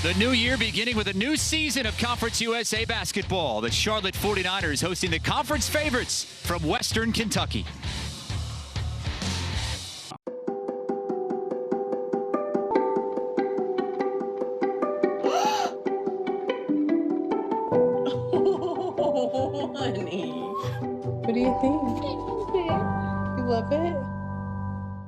The new year beginning with a new season of Conference USA basketball. The Charlotte 49ers hosting the conference favorites from Western Kentucky. Oh, honey. What do you think? You love it?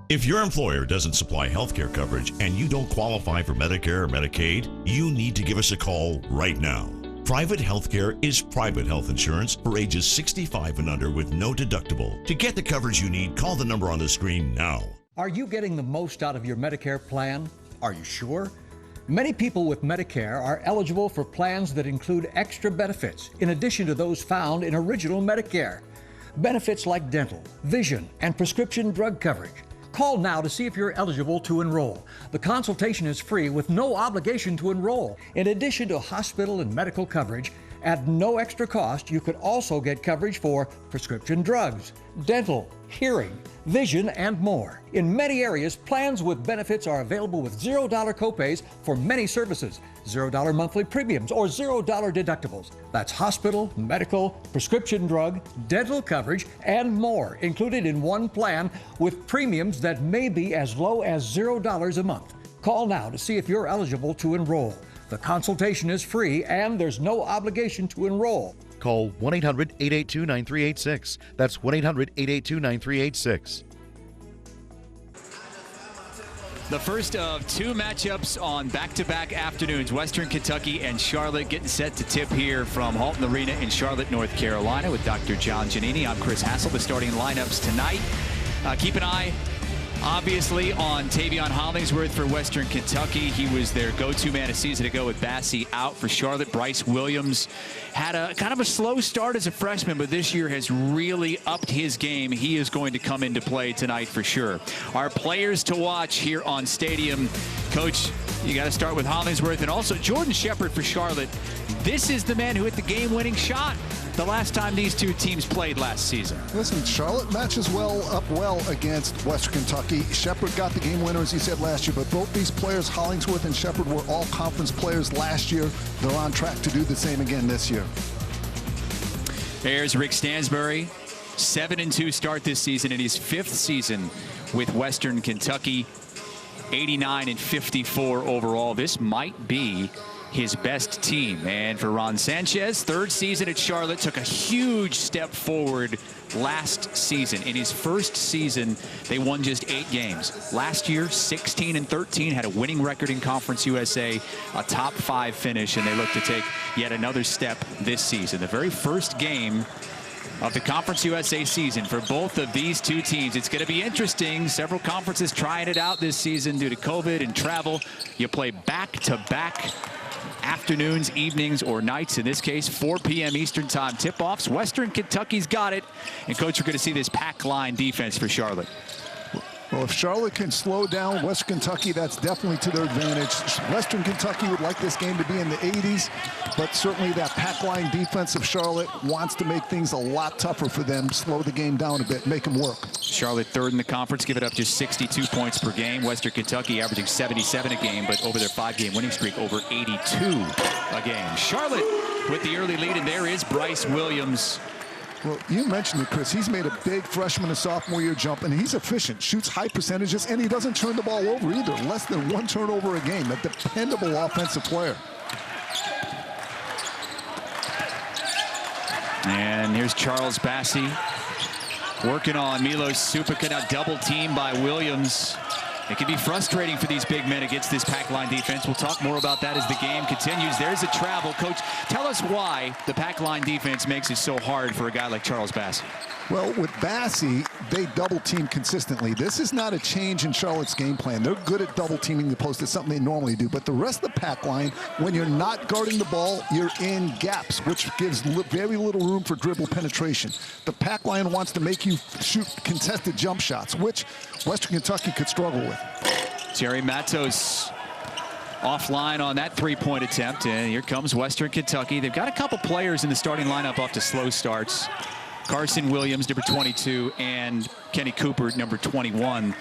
If your employer doesn't supply health care coverage and you don't qualify for Medicare or Medicaid, you need to give us a call right now. Private health care is private health insurance for ages 65 and under with no deductible. To get the coverage you need, call the number on the screen now. Are you getting the most out of your Medicare plan? Are you sure? Many people with Medicare are eligible for plans that include extra benefits in addition to those found in original Medicare. Benefits like dental, vision, and prescription drug coverage. Call now to see if you're eligible to enroll. The consultation is free with no obligation to enroll. In addition to hospital and medical coverage, at no extra cost, you could also get coverage for prescription drugs, dental, hearing, vision, and more. In many areas, plans with benefits are available with $0 copays for many services, $0 monthly premiums, or $0 deductibles. That's hospital, medical, prescription drug, dental coverage, and more included in one plan with premiums that may be as low as $0 a month. Call now to see if you're eligible to enroll. The consultation is free and there's no obligation to enroll. Call 1-800-882-9386. That's 1-800-882-9386. The first of two matchups on back-to-back afternoons. Western Kentucky and Charlotte getting set to tip here from Halton Arena in Charlotte, North Carolina with Dr. John Giannini. I'm Chris Hassel. The starting lineups tonight. Keep an eye, obviously, on Tavion Hollingsworth for Western Kentucky. He was their go-to man a season ago with Bassie out. For Charlotte, Bryce Williams had a kind of a slow start as a freshman, but this year has really upped his game. He is going to come into play tonight for sure. Our players to watch here on Stadium. Coach, you got to start with Hollingsworth and also Jordan Shepard for Charlotte. This is the man who hit the game-winning shot the last time these two teams played last season. Listen, Charlotte matches up well against Western Kentucky. Shepard got the game winner, as you said, last year, but both these players, Hollingsworth and Shepard, were all conference players last year. They're on track to do the same again this year. There's Rick Stansbury, 7-2 start this season in his fifth season with Western Kentucky, 89-54 overall. This might be his best team. And for Ron Sanchez, third season at Charlotte, took a huge step forward last season. In his first season, they won just 8 games. Last year, 16-13, had a winning record in Conference USA, a top 5 finish, and they look to take yet another step this season. The very first game of the Conference USA season for both of these two teams. It's going to be interesting. Several conferences trying it out this season due to COVID and travel. You play back-to-back afternoons, evenings, or nights. In this case, 4 p.m. Eastern time tip-offs. Western Kentucky's got it. And, Coach, we're going to see this pack line defense for Charlotte. Well, if Charlotte can slow down Western Kentucky, that's definitely to their advantage. Western Kentucky would like this game to be in the 80s, but certainly that pack line defense of Charlotte wants to make things a lot tougher for them, slow the game down a bit, make them work. Charlotte third in the conference, give it up just 62 points per game. Western Kentucky averaging 77 a game, but over their 5-game winning streak, over 82 a game. Charlotte with the early lead, and there is Bryce Williams. Well, you mentioned it, Chris. He's made a big freshman and sophomore year jump, and he's efficient, shoots high percentages, and he doesn't turn the ball over either. Less than 1 turnover a game. A dependable offensive player. And here's Charles Bassie working on Milos Supica, now double teamed by Williams. It can be frustrating for these big men against this pack line defense. We'll talk more about that as the game continues. There's a travel. Coach, tell us why the pack line defense makes it so hard for a guy like Charles Bassie. Well, with Bassie, they double team consistently. This is not a change in Charlotte's game plan. They're good at double teaming the post. It's something they normally do. But the rest of the pack line, when you're not guarding the ball, you're in gaps, which gives very little room for dribble penetration. The pack line wants to make you shoot contested jump shots, which Western Kentucky could struggle with. Jerry Matos offline on that three-point attempt, and here comes Western Kentucky. They've got a couple players in the starting lineup off to slow starts. Carson Williams, number 22, and Kenny Cooper, number 21.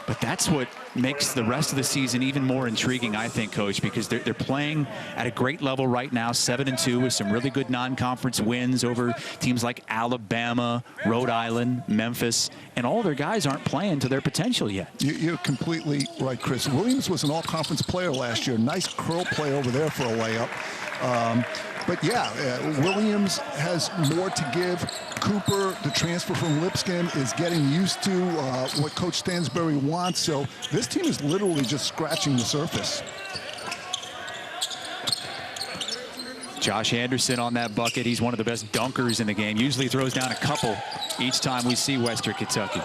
But that's what makes the rest of the season even more intriguing, I think, Coach, because they're playing at a great level right now, 7-2 with some really good non-conference wins over teams like Alabama, Rhode Island, Memphis, and all their guys aren't playing to their potential yet. You're completely right, Chris. Williams was an all-conference player last year. Nice curl play over there for a layup. But yeah, Williams has more to give. Cooper, the transfer from Lipscomb, is getting used to what Coach Stansbury wants. So this team is literally just scratching the surface. Josh Anderson on that bucket. He's one of the best dunkers in the game. Usually throws down a couple each time we see Western Kentucky.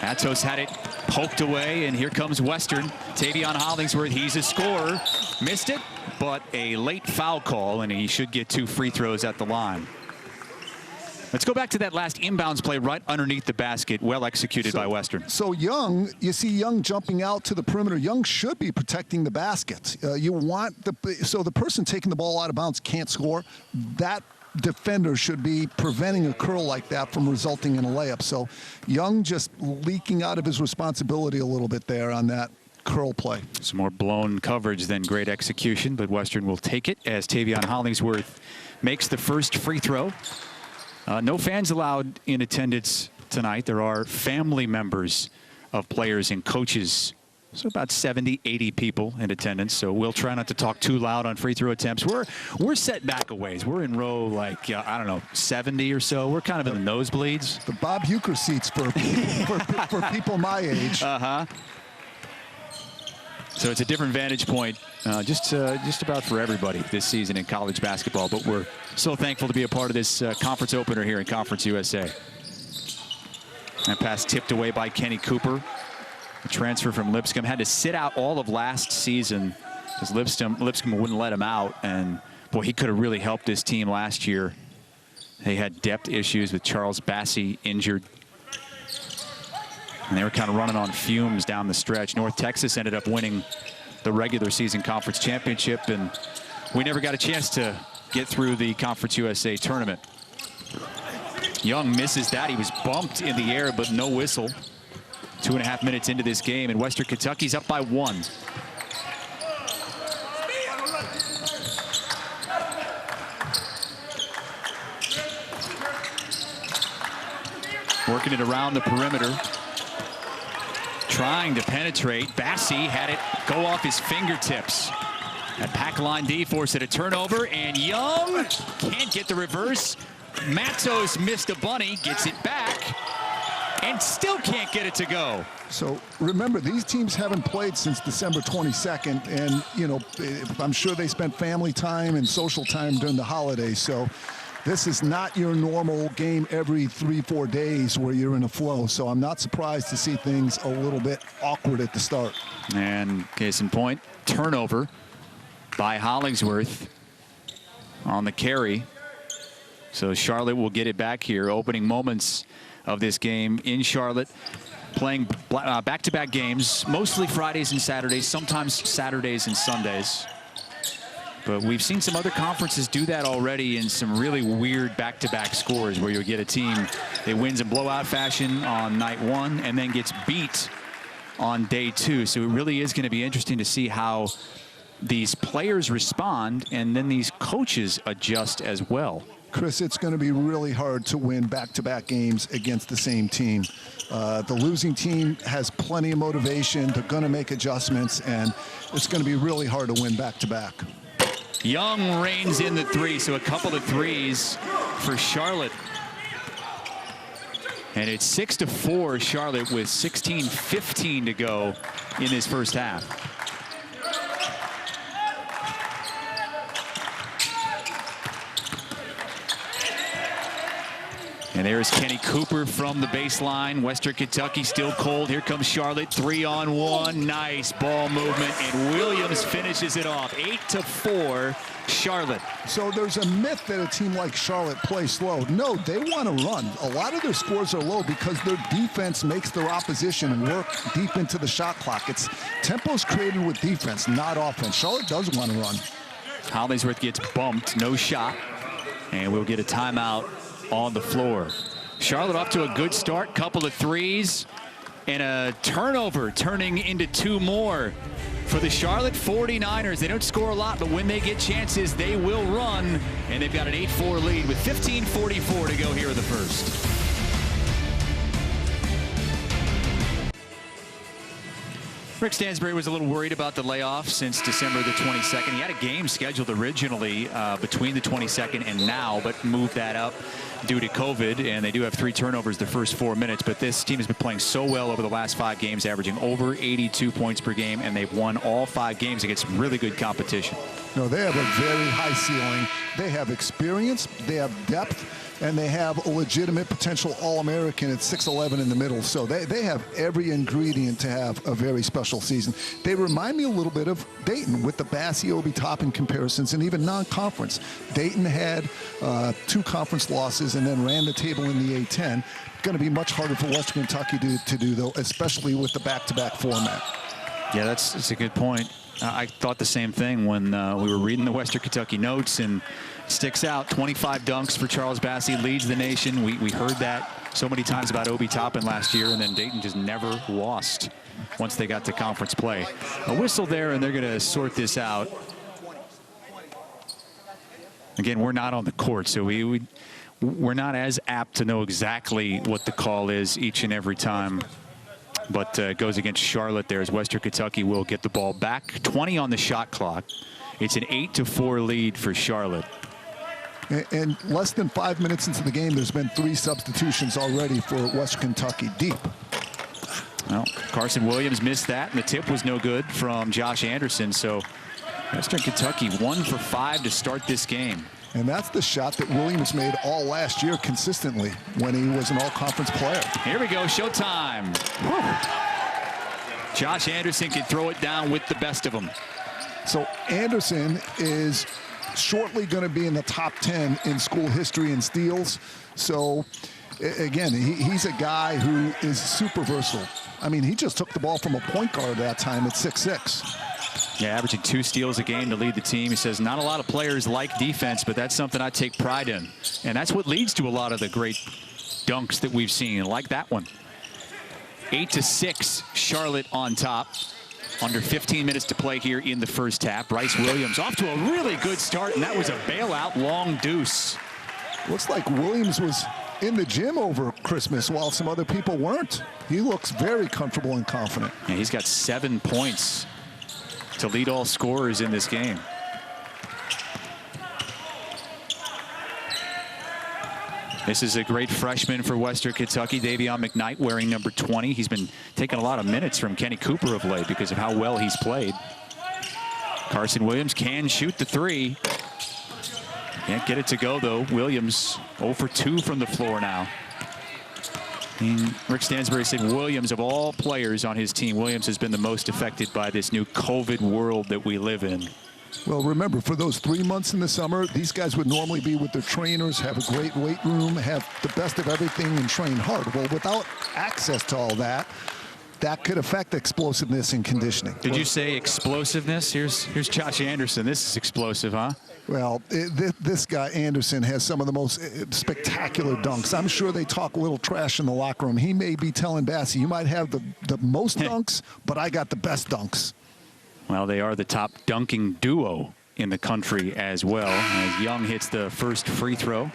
Atos had it poked away, and here comes Western. Tavion Hollingsworth, he's a scorer. Missed it, but a late foul call, and he should get 2 free throws at the line. Let's go back to that last inbounds play right underneath the basket, well executed by Western. So Young, you see Young jumping out to the perimeter. Young should be protecting the basket. You want so the person taking the ball out of bounds can't score. That defender should be preventing a curl like that from resulting in a layup. So Young just leaking out of his responsibility a little bit there on that curl play. Some more blown coverage than great execution, but Western will take it as Tavion Hollingsworth makes the first free throw. No fans allowed in attendance tonight. There are family members of players and coaches. So about 70, 80 people in attendance. So we'll try not to talk too loud on free throw attempts. We're set back a ways. We're in row like, I don't know, 70 or so. We're kind of in the nosebleeds. The Bob Uecker seats for people my age. Uh-huh. So it's a different vantage point just about for everybody this season in college basketball. But we're so thankful to be a part of this conference opener here in Conference USA. That pass tipped away by Kenny Cooper. The transfer from Lipscomb had to sit out all of last season because Lipscomb wouldn't let him out. And, boy, he could have really helped this team last year. They had depth issues with Charles Bassey injured. And they were kind of running on fumes down the stretch. North Texas ended up winning the regular season conference championship, and we never got a chance to get through the Conference USA tournament. Young misses that. He was bumped in the air, but no whistle. 2.5 minutes into this game, and Western Kentucky's up by 1. Working it around the perimeter. Trying to penetrate. Bassey had it go off his fingertips. That pack line D forced it a turnover, and Young can't get the reverse. Matos missed a bunny, gets it back, and still can't get it to go. So remember, these teams haven't played since December 22nd, and you know, I'm sure they spent family time and social time during the holidays. So this is not your normal game every 3-4 days where you're in a flow. So I'm not surprised to see things a little bit awkward at the start. And case in point, turnover by Hollingsworth on the carry. So Charlotte will get it back here. Opening moments of this game in Charlotte, playing back-to-back games, mostly Fridays and Saturdays, sometimes Saturdays and Sundays. But we've seen some other conferences do that already in some really weird back-to-back scores where you'll get a team that wins in blowout fashion on night 1 and then gets beat on day 2. So it really is going to be interesting to see how these players respond and then these coaches adjust as well. Chris, it's going to be really hard to win back-to-back games against the same team. The losing team has plenty of motivation. They're going to make adjustments, and it's going to be really hard to win back-to-back. Young reins in the 3, so a couple of threes for Charlotte. And it's 6-4 Charlotte with 16:15 to go in this first half. And there's Kenny Cooper from the baseline. Western Kentucky still cold. Here comes Charlotte, 3-on-1. Nice ball movement, and Williams finishes it off. 8-4 Charlotte. So there's a myth that a team like Charlotte plays slow. No, they want to run. A lot of their scores are low because their defense makes their opposition work deep into the shot clock. It's tempo's created with defense, not offense. Charlotte does want to run. Hollingsworth gets bumped, no shot, and we'll get a timeout on the floor. Charlotte off to a good start, couple of threes, and a turnover turning into 2 more for the Charlotte 49ers. They don't score a lot, but when they get chances, they will run, and they've got an 8-4 lead with 15:44 to go here in the first. Rick Stansbury was a little worried about the layoff since December the 22nd. He had a game scheduled originally between the 22nd and now, but moved that up due to COVID, and they do have 3 turnovers the first 4 minutes. But this team has been playing so well over the last 5 games, averaging over 82 points per game, and they've won all 5 games against really good competition. No, they have a very high ceiling. They have experience, they have depth, and they have a legitimate potential All-American at 6'11" in the middle. So they have every ingredient to have a very special season. They remind me a little bit of Dayton with the Bassie Obi Toppin comparisons, and even non-conference. Dayton had 2 conference losses and then ran the table in the A-10. Going to be much harder for Western Kentucky to do, though, especially with the back-to-back format. Yeah, that's a good point. I thought the same thing when we were reading the Western Kentucky notes, and sticks out. 25 dunks for Charles Bassie, leads the nation. We heard that so many times about Obi Toppin last year, and then Dayton just never lost once they got to conference play. A whistle there, and they're going to sort this out. Again, we're not on the court, so we're not as apt to know exactly what the call is each and every time. But it goes against Charlotte there as Western Kentucky will get the ball back. 20 on the shot clock. It's an 8-4 lead for Charlotte. And less than 5 minutes into the game, there's been 3 substitutions already for Western Kentucky, deep. Well, Carson Williams missed that, and the tip was no good from Josh Anderson. So Western Kentucky 1 for 5 to start this game. And that's the shot that Williams made all last year consistently when he was an all-conference player. Here we go, showtime. Whew. Josh Anderson can throw it down with the best of them. So Anderson is shortly going to be in the top 10 in school history in steals. So again, he's a guy who is super versatile. I mean, he just took the ball from a point guard that time at 6'6". Yeah, averaging 2 steals a game to lead the team. He says not a lot of players like defense, but that's something I take pride in. And that's what leads to a lot of the great dunks that we've seen, like that one. 8-6, Charlotte on top. Under 15 minutes to play here in the first half. Bryce Williams off to a really good start, and that was a bailout long deuce. Looks like Williams was in the gym over Christmas while some other people weren't. He looks very comfortable and confident. Yeah, he's got 7 points to lead all scorers in this game. This is a great freshman for Western Kentucky, Davion McKnight, wearing number 20. He's been taking a lot of minutes from Kenny Cooper of late because of how well he's played. Carson Williams can shoot the 3. Can't get it to go, though. Williams 0 for 2 from the floor now. And Rick Stansbury said Williams, of all players on his team, Williams has been the most affected by this new COVID world that we live in. Well, remember, for those 3 months in the summer, these guys would normally be with their trainers, have a great weight room, have the best of everything, and train hard. Well, without access to all that, that could affect explosiveness and conditioning. Did you say explosiveness? Here's Josh Anderson. This is explosive, huh? Well, this guy, Anderson, has some of the most spectacular dunks. I'm sure they talk a little trash in the locker room. He may be telling Bassie, you might have the most dunks, but I got the best dunks. Well, they are the top dunking duo in the country as well, as Young hits the first free throw.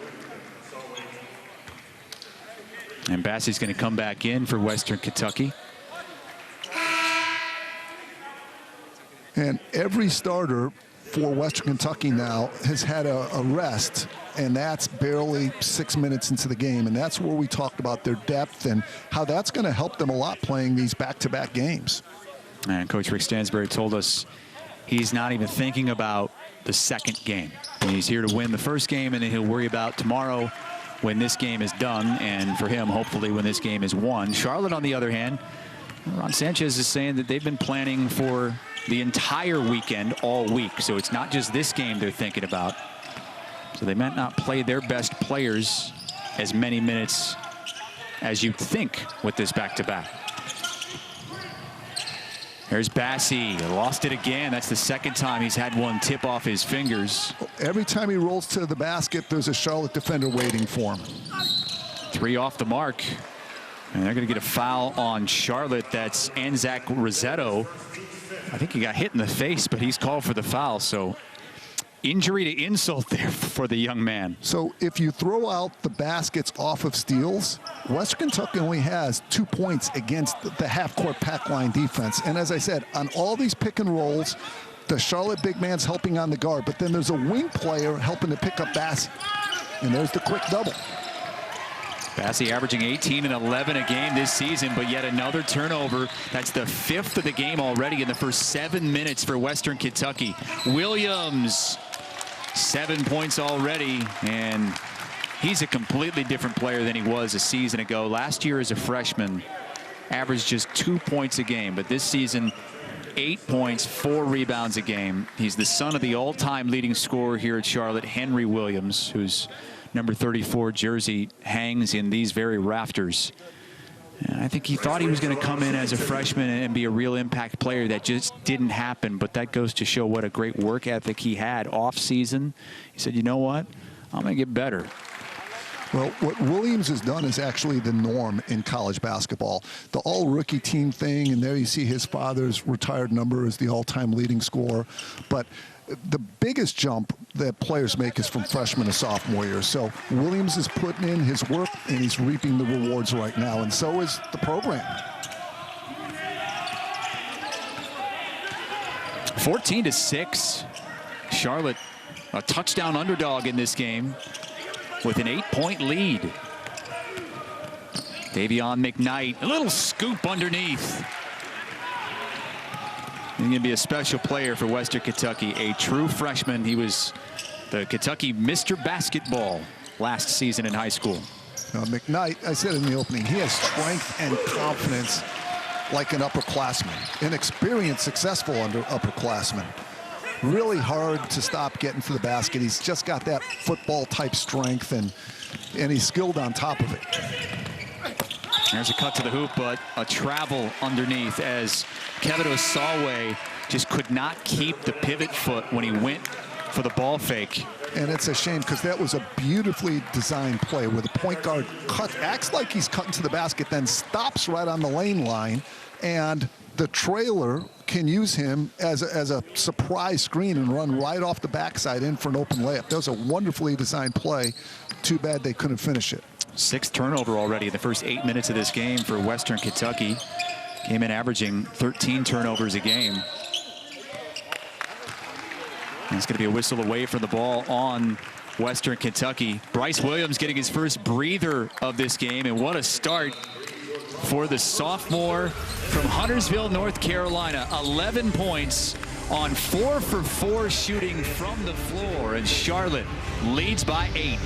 And Bassie's going to come back in for Western Kentucky. And every starter for Western Kentucky now has had a rest, and that's barely 6 minutes into the game. And that's where we talked about their depth and how that's going to help them a lot playing these back-to-back games. And Coach Rick Stansbury told us he's not even thinking about the second game. And he's here to win the first game, and then he'll worry about tomorrow when this game is done, and for him, hopefully, when this game is won. Charlotte, on the other hand, Ron Sanchez is saying that they've been planning for the entire weekend all week. So it's not just this game they're thinking about. So they might not play their best players as many minutes as you'd think with this back-to-back. There's Bassie, lost it again. That's the second time he's had one tip off his fingers. Every time he rolls to the basket, there's a Charlotte defender waiting for him. 3 off the mark. And they're going to get a foul on Charlotte. That's Anzac Rossetto. I think he got hit in the face, but he's called for the foul. So injury to insult there for the young man. So if you throw out the baskets off of steals, Western Kentucky only has 2 points against the half-court pack line defense. And as I said, on all these pick and rolls, the Charlotte big man's helping on the guard, but then there's a wing player helping to pick up Bassey. And there's the quick double. Bassey averaging 18 and 11 a game this season, but yet another turnover. That's the 5th of the game already in the first 7 minutes for Western Kentucky. Williams, 7 points already, and he's a completely different player than he was a season ago. Last year as a freshman, averaged just 2 points a game, but this season, 8 points, 4 rebounds a game. He's the son of the all-time leading scorer here at Charlotte, Henry Williams, whose number 34 jersey hangs in these very rafters. And I think he thought he was going to come in as a freshman and be a real impact player. That just didn't happen, but that goes to show what a great work ethic he had off season. He said, you know what, I'm going to get better. Well, what Williams has done is actually the norm in college basketball. The all-rookie team thing, and there you see his father's retired number as the all-time leading scorer. But the biggest jump that players make is from freshman to sophomore year. So Williams is putting in his work, and he's reaping the rewards right now, and so is the program. 14-6. Charlotte, a touchdown underdog in this game, with an 8-point lead. Davion McKnight, a little scoop underneath. He's going to be a special player for Western Kentucky, a true freshman. He was the Kentucky Mr. Basketball last season in high school. McKnight, I said in the opening, he has strength and confidence like an upperclassman, an experienced, successful upperclassman. Really hard to stop getting to the basket. He's just got that football-type strength, and he's skilled on top of it. There's a cut to the hoop, but a travel underneath as Kevin Osawe just could not keep the pivot foot when he went for the ball fake. And it's a shame because that was a beautifully designed play where the point guard acts like he's cutting to the basket, then stops right on the lane line, and the trailer can use him as a surprise screen and run right off the backside in for an open layup. That was a wonderfully designed play. Too bad they couldn't finish it. 6th turnover already in the first 8 minutes of this game for Western Kentucky. Came in averaging 13 turnovers a game. And it's going to be a whistle away from the ball on Western Kentucky. Bryce Williams getting his first breather of this game, and what a start for the sophomore from Huntersville, North Carolina. 11 points on 4 for 4 shooting from the floor, and Charlotte leads by 8.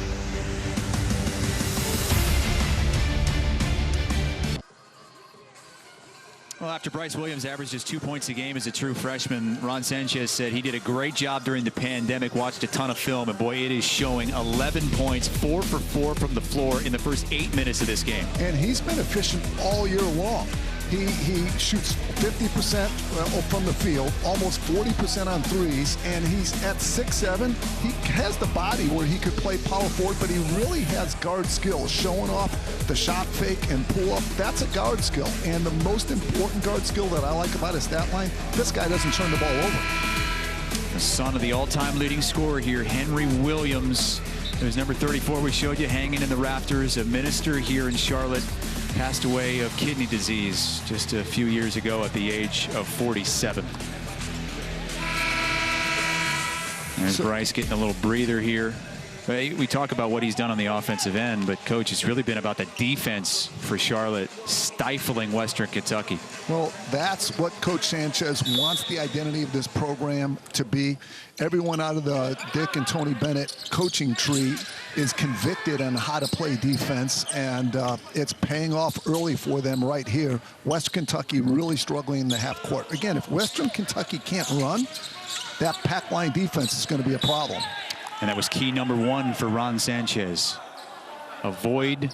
Well, after Bryce Williams averaged just 2 points a game as a true freshman, Ron Sanchez said he did a great job during the pandemic, watched a ton of film, and boy, it is showing. 11 points, 4 for 4 from the floor in the first 8 minutes of this game. And he's been efficient all year long. He shoots 50% from the field, almost 40% on threes, and he's at 6'7". He has the body where he could play power forward, but he really has guard skills, showing off the shot fake and pull up. That's a guard skill, and the most important guard skill that I like about his stat line, this guy doesn't turn the ball over. The son of the all-time leading scorer here, Henry Williams. There's number 34 we showed you hanging in the rafters, a minister here in Charlotte. Passed away of kidney disease just a few years ago at the age of 47. There's Bryce getting a little breather here. We talk about what he's done on the offensive end, but Coach, it's really been about the defense for Charlotte, stifling Western Kentucky. Well, that's what Coach Sanchez wants the identity of this program to be. Everyone out of the Dick and Tony Bennett coaching tree is convicted on how to play defense, and it's paying off early for them right here. Western Kentucky really struggling in the half court. Again, if Western Kentucky can't run, that pack line defense is going to be a problem. And that was key number 1 for Ron Sanchez. Avoid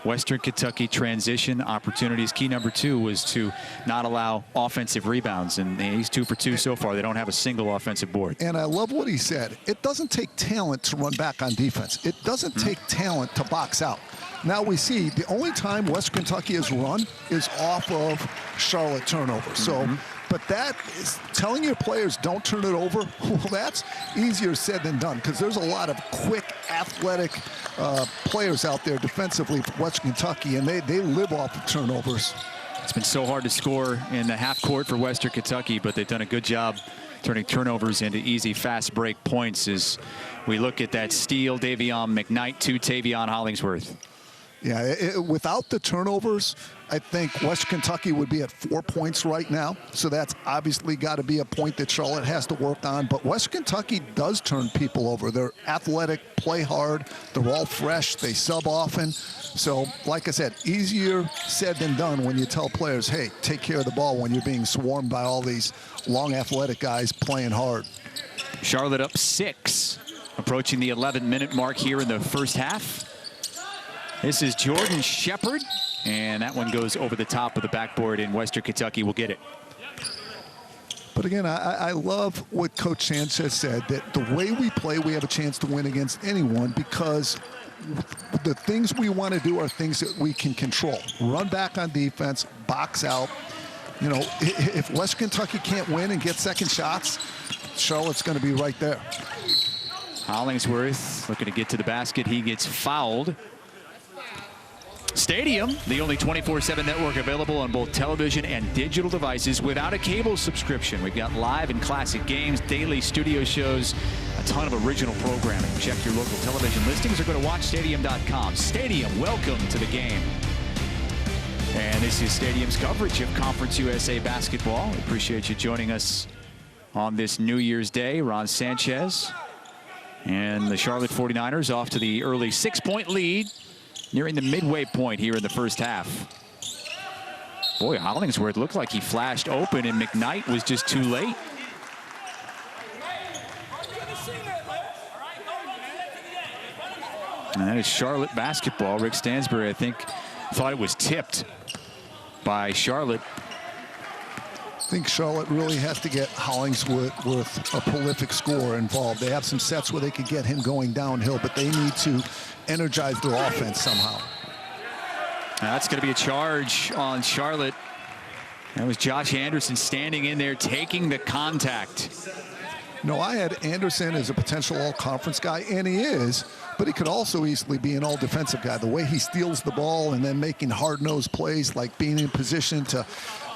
Western Kentucky transition opportunities. Key number 2 was to not allow offensive rebounds, and he's 2 for 2 so far. They don't have a single offensive board. And I love what he said. It doesn't take talent to run back on defense. It doesn't take talent to box out. Now we see the only time Western Kentucky has run is off of Charlotte turnovers. So, but that is telling your players don't turn it over. Well, that's easier said than done, because there's a lot of quick, athletic players out there defensively for Western Kentucky, and they live off of turnovers. It's been so hard to score in the half court for Western Kentucky, but they've done a good job turning turnovers into easy, fast break points as we look at that steal. Davion McKnight to Tavion Hollingsworth. Yeah, without the turnovers, I think Western Kentucky would be at 4 points right now. So that's obviously got to be a point that Charlotte has to work on. But Western Kentucky does turn people over. They're athletic, play hard. They're all fresh. They sub often. So, like I said, easier said than done when you tell players, hey, take care of the ball when you're being swarmed by all these long, athletic guys playing hard. Charlotte up 6, approaching the 11-minute mark here in the first half. This is Jordan Shepard, and that one goes over the top of the backboard, and Western Kentucky will get it. But again, I love what Coach Sanchez said, that the way we play, we have a chance to win against anyone, because the things we want to do are things that we can control. Run back on defense, box out. You know, if Western Kentucky can't win and get second shots, Charlotte's going to be right there. Hollingsworth looking to get to the basket. He gets fouled. Stadium, the only 24/7 network available on both television and digital devices without a cable subscription. We've got live and classic games, daily studio shows, a ton of original programming. Check your local television listings or go to watchstadium.com. Stadium, welcome to the game. And this is Stadium's coverage of Conference USA basketball. We appreciate you joining us on this New Year's Day. Ron Sanchez and the Charlotte 49ers off to the early 6-point lead, nearing the midway point here in the first half. Boy, Hollingsworth looked like he flashed open, and McKnight was just too late. And that is Charlotte basketball. Rick Stansbury, I think, thought it was tipped by Charlotte. I think Charlotte really has to get Hollingsworth with a prolific scorer involved. They have some sets where they could get him going downhill, but they need to energize their offense somehow. That's going to be a charge on Charlotte. That was Josh Anderson standing in there taking the contact. No, I had Anderson as a potential all-conference guy, and he is, but he could also easily be an all-defensive guy. The way he steals the ball and then making hard-nosed plays, like being in position to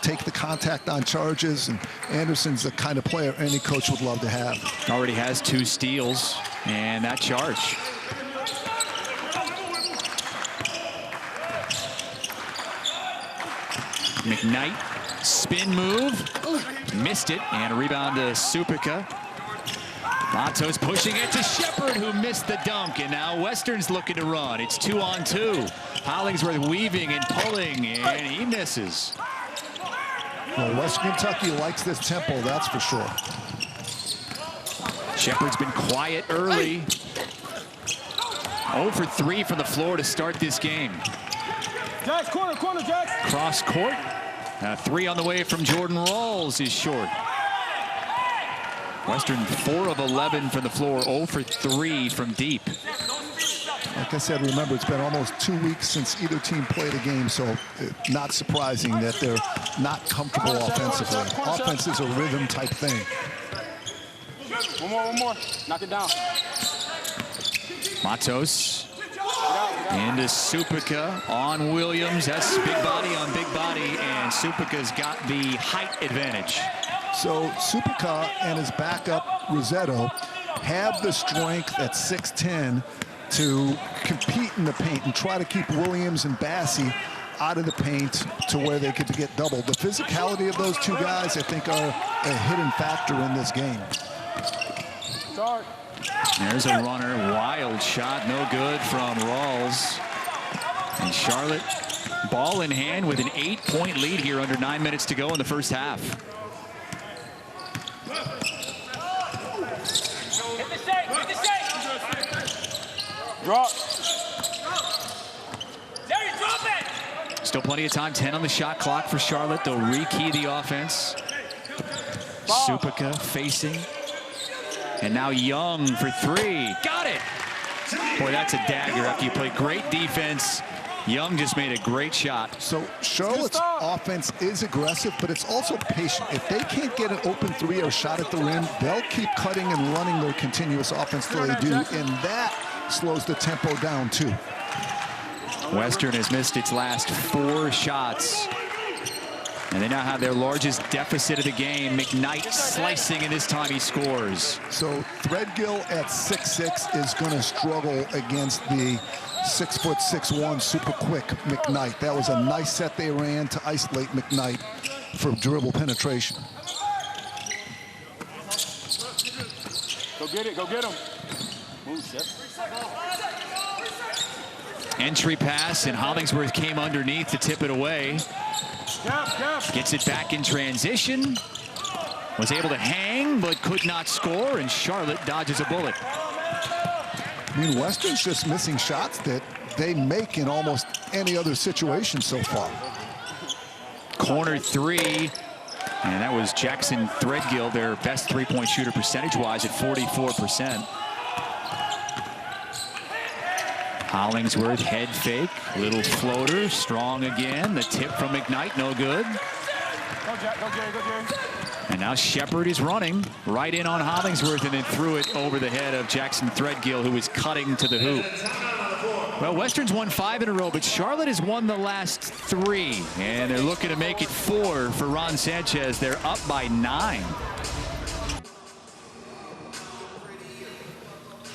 take the contact on charges, and Anderson's the kind of player any coach would love to have. Already has 2 steals and that charge. McKnight, spin move, missed it, and a rebound to Supika. Matos pushing it to Shepard, who missed the dunk, and now Western's looking to run. It's 2-on-2. Hollingsworth weaving and pulling, and he misses. Well, Western Kentucky likes this tempo, that's for sure. Shepard's been quiet early. 0 for 3 from the floor to start this game. Jax, corner, Jax. Cross court. 3 on the way from Jordan Rawls is short. Western 4 of 11 from the floor, 0 for 3 from deep. Like I said, remember, it's been almost 2 weeks since either team played a game, so not surprising that they're not comfortable offensively. Offense is a rhythm type thing. One more. Knock it down. Matos into Supika on Williams. That's big body on big body, and Supika's got the height advantage. So Supika and his backup Rossetto have the strength at 6'10" to compete in the paint and try to keep Williams and Bassie out of the paint to where they could get doubled. The physicality of those 2 guys, I think, are a hidden factor in this game. Start. There's a runner, wild shot, no good from Rawls. And Charlotte, ball in hand with an 8-point lead here under 9 minutes to go in the first half. Hit the shape. Drop. Still plenty of time. 10 on the shot clock for Charlotte. They'll rekey the offense. Supika facing. And now Young for three. Got it. Boy, that's a dagger after you play great defense. Young just made a great shot. So Charlotte's offense is aggressive, but it's also patient. If they can't get an open three or shot at the rim, they'll keep cutting and running their continuous offense till they do, and that slows the tempo down too. Western has missed its last 4 shots. And they now have their largest deficit of the game. McKnight slicing, and this time he scores. So Threadgill at 6'6" is going to struggle against the 6'6", super quick McKnight. That was a nice set they ran to isolate McKnight for dribble penetration. Go get it, go get him. Move, Seth. Entry pass, and Hollingsworth came underneath to tip it away. Gets it back in transition. Was able to hang, but could not score, and Charlotte dodges a bullet. I mean, Western's just missing shots that they make in almost any other situation so far. Corner three, and that was Jackson Threadgill, their best three-point shooter percentage-wise at 44%. Hollingsworth head fake, little floater, strong again. The tip from McKnight, no good. Go, Jack, go, Jerry, go, Jerry. And now Shepard is running right in on Hollingsworth and then threw it over the head of Jackson Threadgill, who was cutting to the hoop. Well, Western's won 5 in a row, but Charlotte has won the last 3, and they're looking to make it 4 for Ron Sanchez. They're up by 9.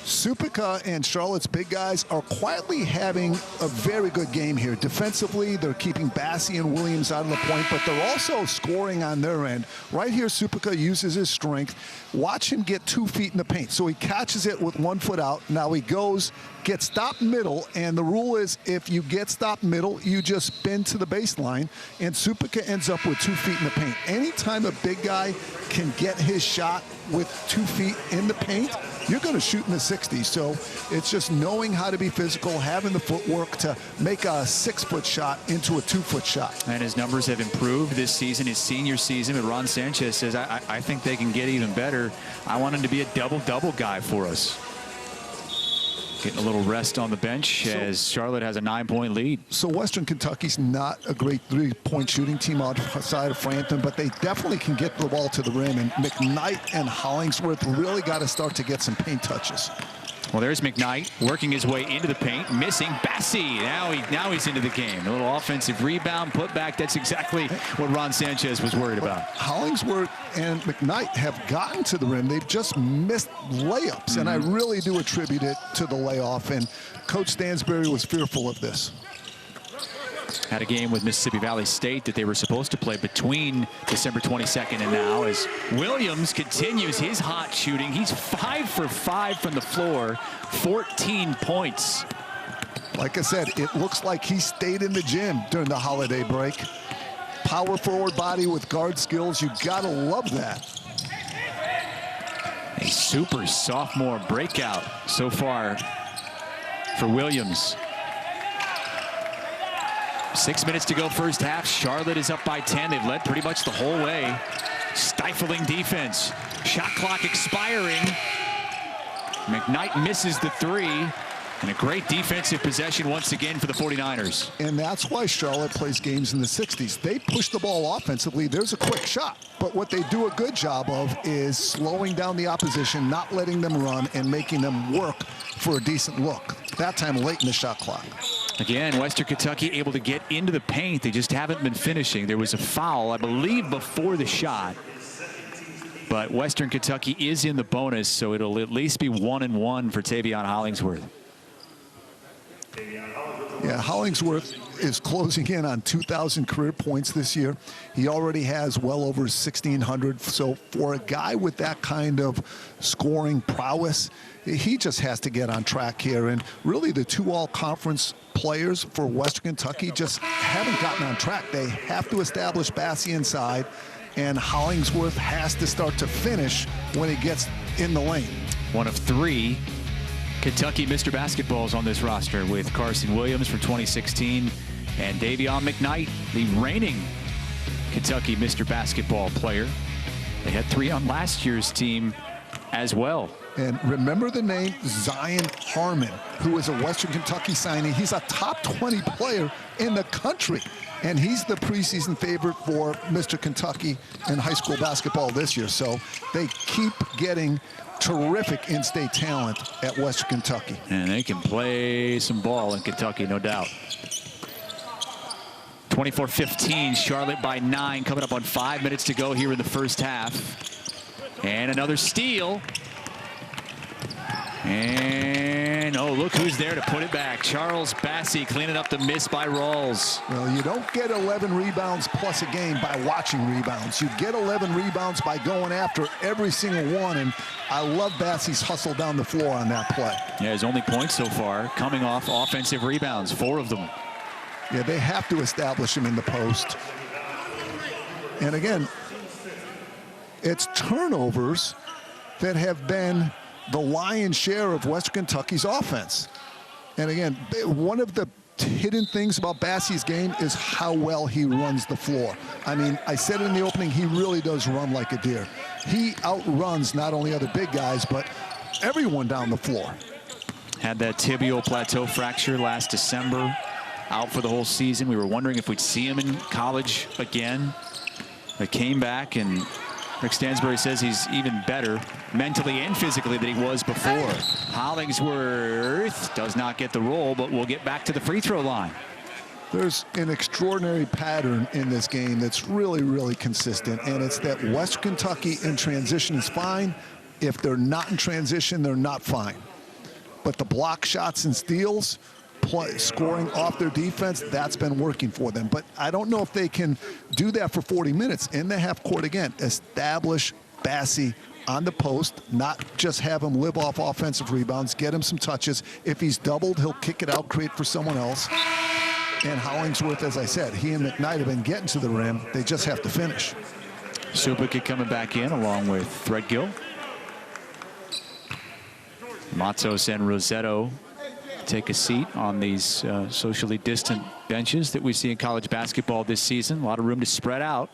Supika and Charlotte's big guys are quietly having a very good game here. Defensively, they're keeping Bassey and Williams out of the point, but they're also scoring on their end. Right here, Supika uses his strength. Watch him get 2 feet in the paint. So he catches it with 1 foot out. Now he goes, gets stopped middle, and the rule is if you get stopped middle, you just bend to the baseline, and Supika ends up with 2 feet in the paint. Anytime a big guy can get his shot with 2 feet in the paint, you're going to shoot in the 60s. So it's just knowing how to be physical, having the footwork to make a 6-foot shot into a 2-foot shot. And his numbers have improved this season, his senior season. But Ron Sanchez says, I think they can get even better. I want him to be a double-double guy for us. Getting a little rest on the bench as Charlotte has a 9-point lead. So Western Kentucky's not a great 3-point shooting team outside of Frampton, but they definitely can get the ball to the rim. And McKnight and Hollingsworth really got to start to get some paint touches. Well, there's McKnight working his way into the paint, missing Bassey. Now he's into the game. A little offensive rebound, put back. That's exactly what Ron Sanchez was worried about. Hollingsworth and McKnight have gotten to the rim. They've just missed layups, and I really do attribute it to the layoff. And Coach Stansbury was fearful of this. Had a game with Mississippi Valley State that they were supposed to play between December 22nd and now, as Williams continues his hot shooting. He's 5 for 5 from the floor, 14 points. Like I said, it looks like he stayed in the gym during the holiday break. Power forward body with guard skills. You gotta love that. A super sophomore breakout so far for Williams. 6 minutes to go first half. Charlotte is up by 10. They've led pretty much the whole way. Stifling defense. Shot clock expiring. McKnight misses the 3. And a great defensive possession once again for the 49ers. And that's why Charlotte plays games in the 60s. They push the ball offensively. There's a quick shot. But what they do a good job of is slowing down the opposition, not letting them run, and making them work for a decent look. That time late in the shot clock. Again, Western Kentucky able to get into the paint. They just haven't been finishing. There was a foul, I believe, before the shot. But Western Kentucky is in the bonus, so it'll at least be 1-1 for Tavion Hollingsworth. Yeah, Hollingsworth is closing in on 2,000 career points this year. He already has well over 1,600. So for a guy with that kind of scoring prowess, he just has to get on track here. And really the 2 all-conference players for Western Kentucky just haven't gotten on track. They have to establish Bassey inside, and Hollingsworth has to start to finish when he gets in the lane. One of 3 Kentucky Mr. Basketballs on this roster, with Carson Williams from 2016 And Davion McKnight, the reigning Kentucky Mr. Basketball player. They had 3 on last year's team as well. And remember the name Zion Harmon, who is a Western Kentucky signee. He's a top 20 player in the country. And he's the preseason favorite for Mr. Kentucky in high school basketball this year. So they keep getting terrific in-state talent at Western Kentucky. And they can play some ball in Kentucky, no doubt. 24-15, Charlotte by 9, coming up on 5 minutes to go here in the first half. And another steal. And, oh, look who's there to put it back. Charles Bassey cleaning up the miss by Rawls. Well, you don't get 11 rebounds plus a game by watching rebounds. You get 11 rebounds by going after every single one, and I love Bassey's hustle down the floor on that play. Yeah, his only points so far coming off offensive rebounds, 4 of them. Yeah, they have to establish him in the post. And again, it's turnovers that have been the lion's share of Western Kentucky's offense. And again, one of the hidden things about Bassey's game is how well he runs the floor. I mean, I said it in the opening, he really does run like a deer. He outruns not only other big guys, but everyone down the floor. Had that tibial plateau fracture last December, out for the whole season. We were wondering if we'd see him in college again. But came back, and Rick Stansbury says he's even better mentally and physically than he was before. Hollingsworth does not get the roll, but we'll get back to the free throw line. There's an extraordinary pattern in this game that's really, really consistent, and it's that West Kentucky in transition is fine. If they're not in transition, they're not fine. But the block shots and steals, scoring off their defense, that's been working for them. But I don't know if they can do that for 40 minutes in the half court again. Establish Bassey on the post, not just have him live off offensive rebounds, get him some touches. If he's doubled, he'll kick it out, create for someone else. And Hollingsworth, as I said, he and McKnight have been getting to the rim. They just have to finish. Subic coming back in along with Threadgill. Matos and Rosetto take a seat on these socially distant benches that we see in college basketball this season. A lot of room to spread out.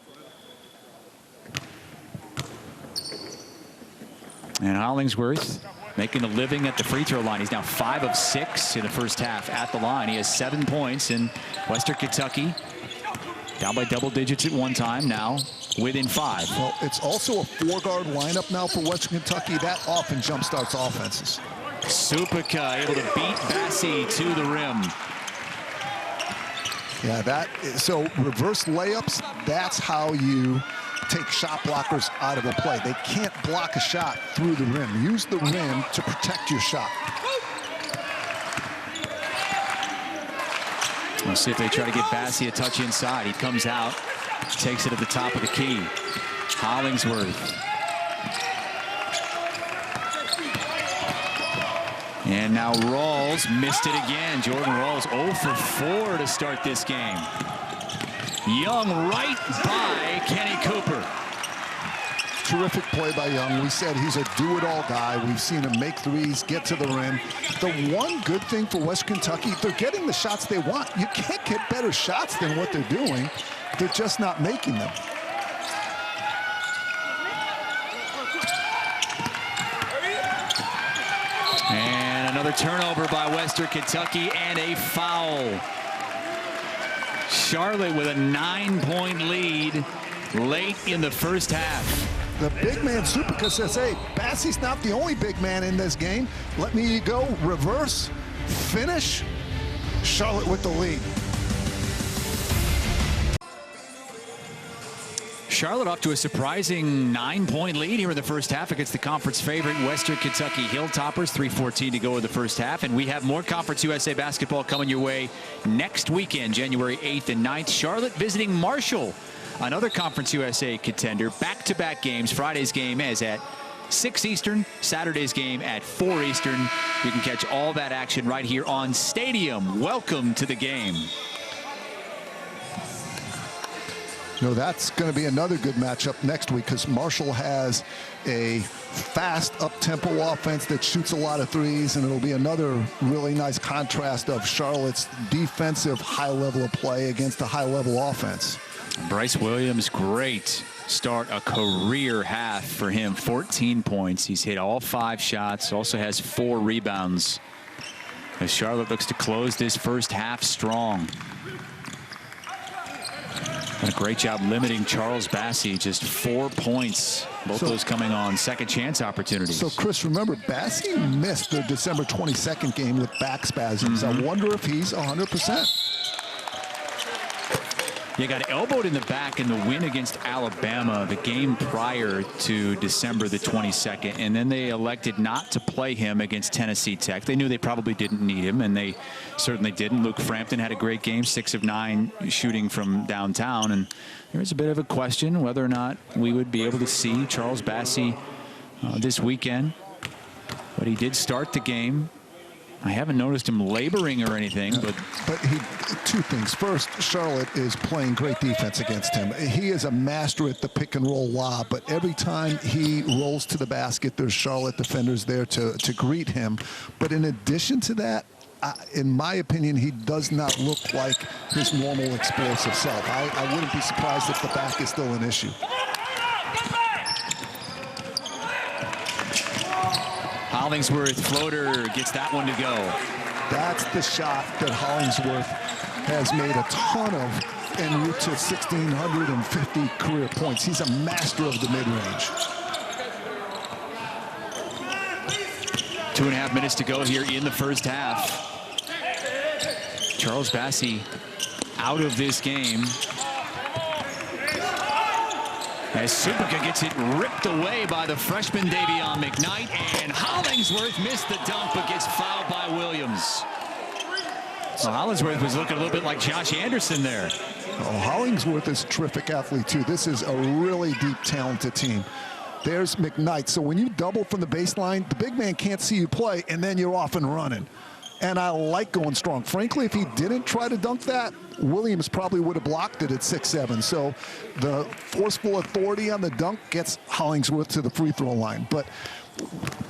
And Hollingsworth making a living at the free throw line. He's now 5 of 6 in the first half at the line. He has 7 points, in Western Kentucky down by double digits at one time, now within 5. Well, it's also a 4-guard lineup now for Western Kentucky. That often jumpstarts offenses. Supica able to beat Bassey to the rim. Yeah, so reverse layups, that's how you take shot blockers out of a play. They can't block a shot through the rim. Use the rim to protect your shot. We'll see if they try to get Bassey a touch inside. He comes out, takes it at the top of the key. Hollingsworth. And now Rawls missed it again. Jordan Rawls 0 for 4 to start this game. Young right by Kenny Cooper. Terrific play by Young. We said he's a do-it-all guy. We've seen him make threes, get to the rim. The one good thing for West Kentucky, they're getting the shots they want. You can't get better shots than what they're doing. They're just not making them. And another turnover by Western Kentucky and a foul. Charlotte with a 9-point lead late in the first half. The big man, Supica, says, hey, Bassey's not the only big man in this game. Let me go reverse, finish. Charlotte with the lead. Charlotte off to a surprising 9-point lead here in the first half against the conference favorite Western Kentucky Hilltoppers. 3:14 to go in the first half, and we have more Conference USA basketball coming your way next weekend, January 8th and 9th. Charlotte visiting Marshall, another Conference USA contender. Back-to-back games. Friday's game is at 6 Eastern, Saturday's game at 4 Eastern. You can catch all that action right here on Stadium. Welcome to the game. You know, that's going to be another good matchup next week because Marshall has a fast up-tempo offense that shoots a lot of threes, and it'll be another really nice contrast of Charlotte's defensive high level of play against a high-level offense. Bryce Williams, great start, a career half for him. 14 points. He's hit all 5 shots, also has 4 rebounds. As Charlotte looks to close this first half strong. Done a great job limiting Charles Bassey, just 4 points. Both those coming on second chance opportunities. So, Chris, remember, Bassey missed the December 22nd game with back spasms. I wonder if he's 100%. You got elbowed in the back in the win against Alabama, the game prior to December the 22nd, and then they elected not to play him against Tennessee Tech. They knew they probably didn't need him, and they certainly didn't. Luke Frampton had a great game, 6 of 9 shooting from downtown, and there was a bit of a question whether or not we would be able to see Charles Bassey this weekend. But he did start the game. I haven't noticed him laboring or anything, but he, 2 things. First, Charlotte is playing great defense against him. He is a master at the pick and roll lob, but every time he rolls to the basket, there's Charlotte defenders there to greet him. But in addition to that, in my opinion, he does not look like his normal explosive self. I wouldn't be surprised if the back is still an issue. Hollingsworth floater gets that one to go. That's the shot that Hollingsworth has made a ton of en route to 1,650 career points. He's a master of the mid-range. 2.5 minutes to go here in the first half. Charles Bassey out of this game. As Supica gets it ripped away by the freshman Davion McKnight, and Hollingsworth missed the dunk but gets fouled by Williams. So Hollingsworth was looking a little bit like Josh Anderson there. Oh, Hollingsworth is a terrific athlete too. This is a really deep, talented team. There's McKnight. So when you double from the baseline, the big man can't see you play, and then you're off and running. And I like going strong. Frankly, if he didn't try to dunk that, Williams probably would have blocked it at 6'7". So the forceful authority on the dunk gets Hollingsworth to the free throw line. But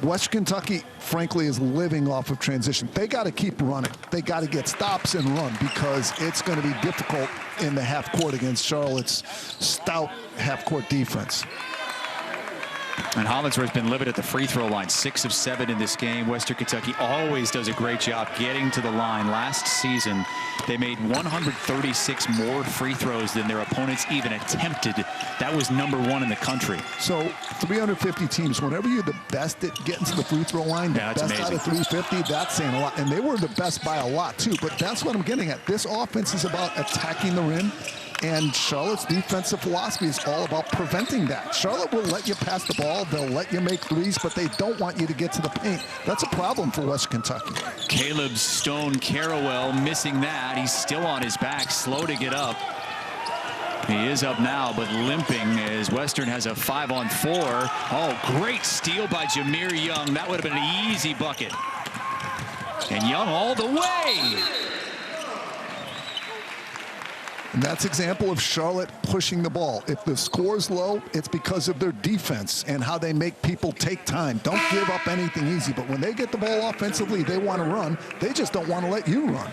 Western Kentucky, frankly, is living off of transition. They got to keep running. They got to get stops and run because it's going to be difficult in the half court against Charlotte's stout half court defense. And Hollingsworth's been livid at the free throw line, 6 of 7 in this game. Western Kentucky always does a great job getting to the line. Last season, they made 136 more free throws than their opponents even attempted. That was #1 in the country. So 350 teams, whenever you're the best at getting to the free throw line, the best amazing. out of 350, that's saying a lot. And they were the best by a lot too, but that's what I'm getting at. This offense is about attacking the rim. And Charlotte's defensive philosophy is all about preventing that. Charlotte will let you pass the ball. They'll let you make threes, but they don't want you to get to the paint. That's a problem for Western Kentucky. Caleb Stone Carrawell missing that. He's still on his back, slow to get up. He is up now, but limping as Western has a 5-on-4. Oh, great steal by Jameer Young. That would have been an easy bucket. And Young all the way. And that's an example of Charlotte pushing the ball. If the score's low, it's because of their defense and how they make people take time. Don't give up anything easy. But when they get the ball offensively, they want to run. They just don't want to let you run.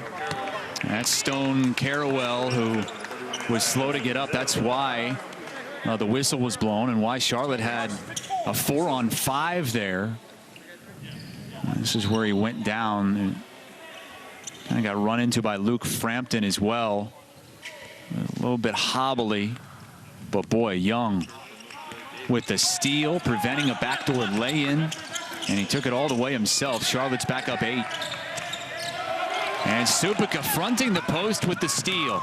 That's Stone Carrawell, who was slow to get up. That's why the whistle was blown and why Charlotte had a 4-on-5 there. This is where he went down and kind of got run into by Luke Frampton as well. A little bit hobbly, but boy, Young with the steal, preventing a backdoor lay-in, and he took it all the way himself. Charlotte's back up 8. And Supica fronting the post with the steal.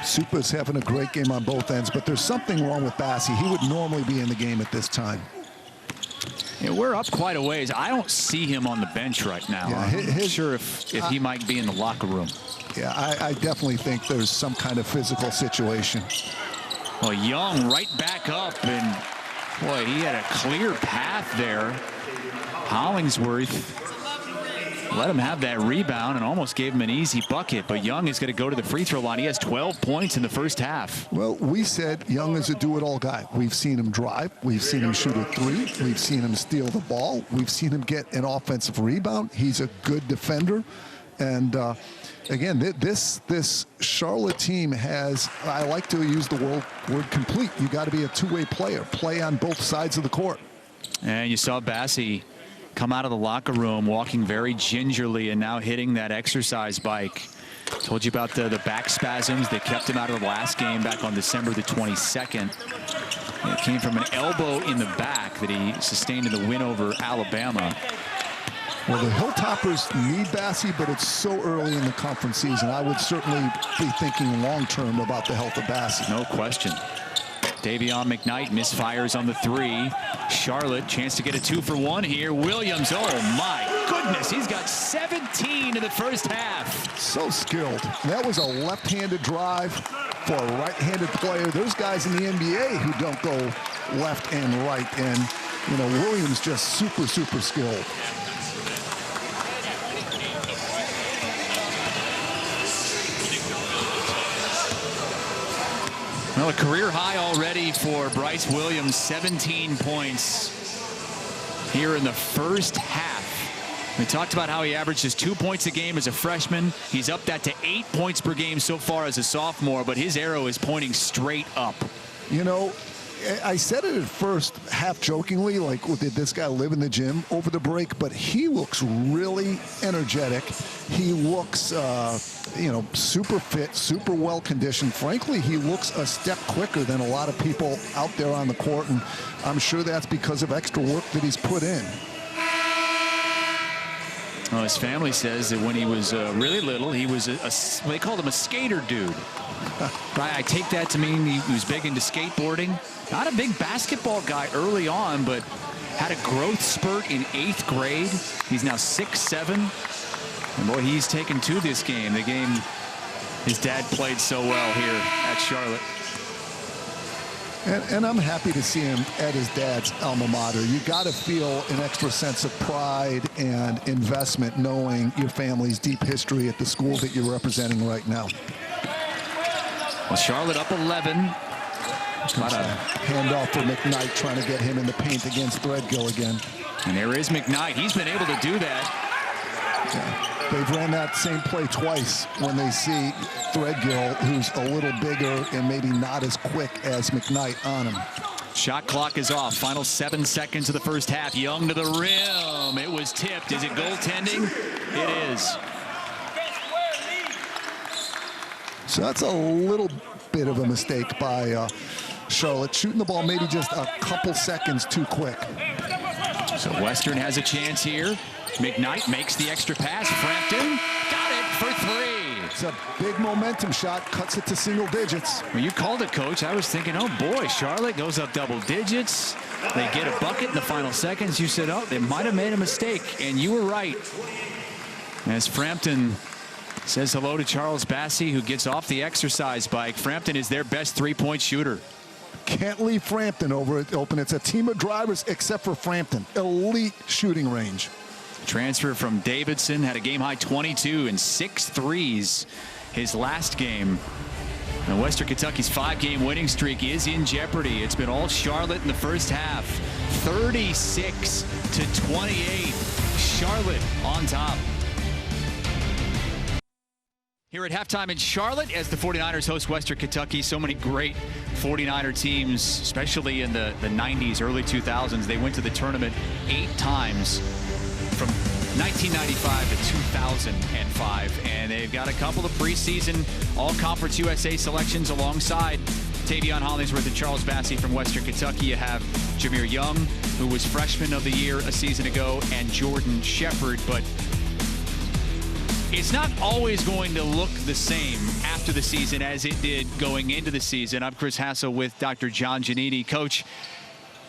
Supa's having a great game on both ends, but there's something wrong with Bassey. He would normally be in the game at this time. Yeah, we're up quite a ways. I don't see him on the bench right now. Yeah, I'm not sure if he might be in the locker room. Yeah, I definitely think there's some kind of physical situation. Well, Young right back up, and boy, he had a clear path there. Hollingsworth let him have that rebound and almost gave him an easy bucket. But Young is going to go to the free throw line. He has 12 points in the first half. Well, we said Young is a do-it-all guy. We've seen him drive. We've seen him shoot a three. We've seen him steal the ball. We've seen him get an offensive rebound. He's a good defender. And again, this Charlotte team has, I like to use the word complete. You got to be a two-way player. Play on both sides of the court. And you saw Bassie come out of the locker room walking very gingerly and now hitting that exercise bike. Told you about the back spasms that kept him out of the last game back on December the 22nd. It came from an elbow in the back that he sustained in the win over Alabama. Well, the Hilltoppers need Bassie, but it's so early in the conference season. I would certainly be thinking long-term about the health of Bassie. No question. Davion McKnight misfires on the three. Charlotte, chance to get a 2-for-1 here. Williams, oh my goodness, he's got 17 in the first half. So skilled. That was a left-handed drive for a right-handed player. There's guys in the NBA who don't go left and right, and you know, Williams just super skilled. Well, a career high already for Bryce Williams, 17 points here in the first half. We talked about how he averages 2 points a game as a freshman. He's up that to 8 points per game so far as a sophomore, but his arrow is pointing straight up. You know, I said it at first half jokingly, like, did this guy live in the gym over the break? But he looks really energetic. He looks, you know, super fit, super well conditioned. Frankly, he looks a step quicker than a lot of people out there on the court, and I'm sure that's because of extra work that he's put in. Well, his family says that when he was really little, he was they called him a skater dude. I take that to mean he was big into skateboarding. Not a big basketball guy early on, but had a growth spurt in 8th grade. He's now 6'7". And boy, he's taken to this game. The game his dad played so well here at Charlotte. And I'm happy to see him at his dad's alma mater. You got to feel an extra sense of pride and investment knowing your family's deep history at the school that you're representing right now. Well, Charlotte up 11. Got a handoff for McKnight, trying to get him in the paint against Threadgill again. And there is McKnight. He's been able to do that. Yeah. They've ran that same play twice when they see Threadgill, who's a little bigger and maybe not as quick as McKnight on him. Shot clock is off. Final 7 seconds of the first half. Young to the rim. It was tipped. Is it goaltending? It is. So that's a little bit of a mistake by Charlotte, shooting the ball maybe just a couple seconds too quick. So Western has a chance here. McKnight makes the extra pass. Frampton got it for 3. It's a big momentum shot, cuts it to single digits. Well, you called it, Coach. I was thinking, oh boy, Charlotte goes up double digits. They get a bucket in the final seconds. You said, oh, they might have made a mistake, and you were right. As Frampton says hello to Charles Bassie, who gets off the exercise bike. Frampton is their best three-point shooter. Can't leave Frampton open. It's a team of drivers except for Frampton. Elite shooting range. Transfer from Davidson, had a game-high 22 and 6 threes his last game. And Western Kentucky's 5-game winning streak is in jeopardy. It's been all Charlotte in the first half. 36-28. Charlotte on top. Here at halftime in Charlotte as the 49ers host Western Kentucky. So many great 49er teams, especially in the 90s, early 2000s. They went to the tournament 8 times from 1995 to 2005. And they've got a couple of preseason All-Conference USA selections alongside Tavion Hollingsworth and Charles Bassie from Western Kentucky. You have Jameer Young, who was Freshman of the Year a season ago, and Jordan Shepard. But it's not always going to look the same after the season as it did going into the season. I'm Chris Hassel with Dr. John Giannini. Coach,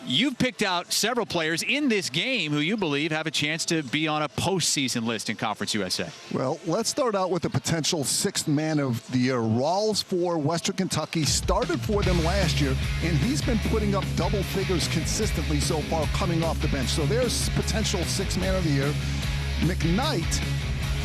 you've picked out several players in this game who you believe have a chance to be on a postseason list in Conference USA. Well, let's start out with the potential 6th man of the year. Rawls for Western Kentucky started for them last year, and he's been putting up double figures consistently so far coming off the bench. So there's potential 6th man of the year. McKnight,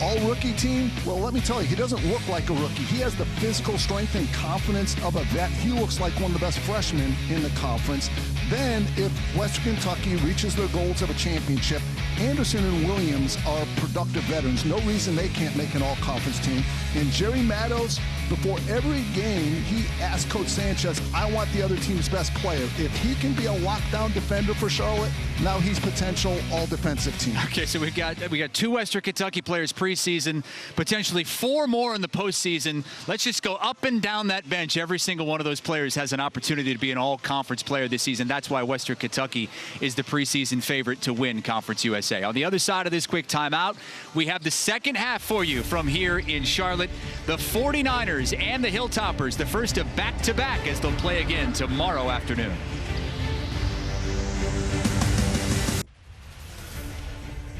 all-rookie team, well, let me tell you, he doesn't look like a rookie. He has the physical strength and confidence of a vet. He looks like one of the best freshmen in the conference. Then, if Western Kentucky reaches their goals of a championship, Anderson and Williams are productive veterans. No reason they can't make an all-conference team. And Jerry Matos, before every game, he asked Coach Sanchez, I want the other team's best player. If he can be a lockdown defender for Charlotte, now he's potential all-defensive team. Okay, so we got 2 Western Kentucky players preseason, potentially 4 more in the postseason. Let's just go up and down that bench. Every single one of those players has an opportunity to be an all-conference player this season. That's why Western Kentucky is the preseason favorite to win Conference USA. On the other side of this quick timeout, we have the second half for you from here in Charlotte. The 49ers and the Hilltoppers, the first of back-to-back as they'll play again tomorrow afternoon.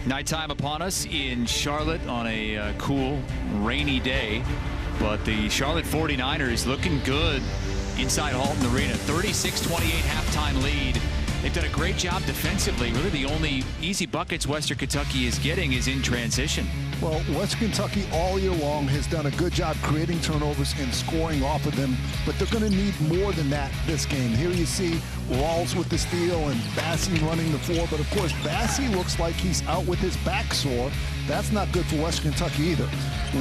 Nighttime upon us in Charlotte on a cool, rainy day. But the Charlotte 49ers looking good inside Halton Arena. 36-28 halftime lead. They've done a great job defensively. Really the only easy buckets Western Kentucky is getting is in transition. Well, Western Kentucky all year long has done a good job creating turnovers and scoring off of them, but they're going to need more than that this game. Here you see Rawls with the steal and Bassey running the floor, but of course Bassey looks like he's out with his back sore. That's not good for Western Kentucky either.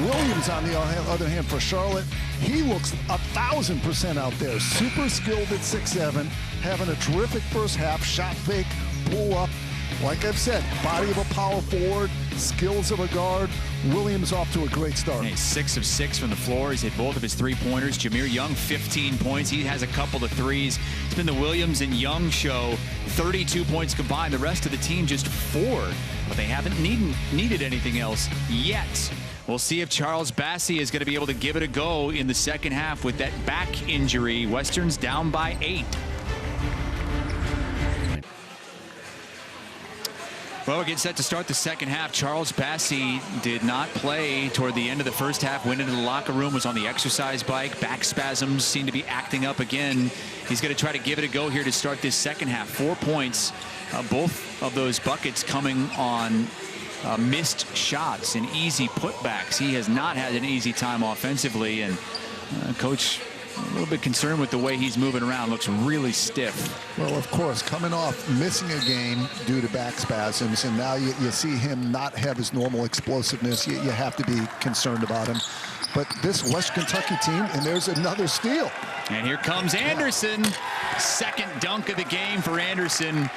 Williams, on the other hand, for Charlotte, he looks 1,000% out there. Super skilled at 6'7", having a terrific first half, shot fake, pull up. Like I've said, body of a power forward, skills of a guard. Williams off to a great start. He's 6 of 6 from the floor. He's hit both of his 3-pointers. Jameer Young, 15 points. He has a couple of threes. It's been the Williams and Young show. 32 points combined. The rest of the team just 4. But they haven't needed anything else yet. We'll see if Charles Bassey is going to be able to give it a go in the second half with that back injury. Western's down by 8. Well, we're getting set to start the second half. Charles Bassey did not play toward the end of the first half. Went into the locker room, was on the exercise bike. Back spasms seem to be acting up again. He's going to try to give it a go here to start this second half. 4 points, both of those buckets coming on missed shots and easy putbacks. He has not had an easy time offensively, and Coach a little bit concerned with the way he's moving around. Looks really stiff. Well, of course, coming off missing a game due to back spasms, and now you see him not have his normal explosiveness. You have to be concerned about him. But this West Kentucky team, and there's another steal. And here comes Anderson. Second dunk of the game for Anderson.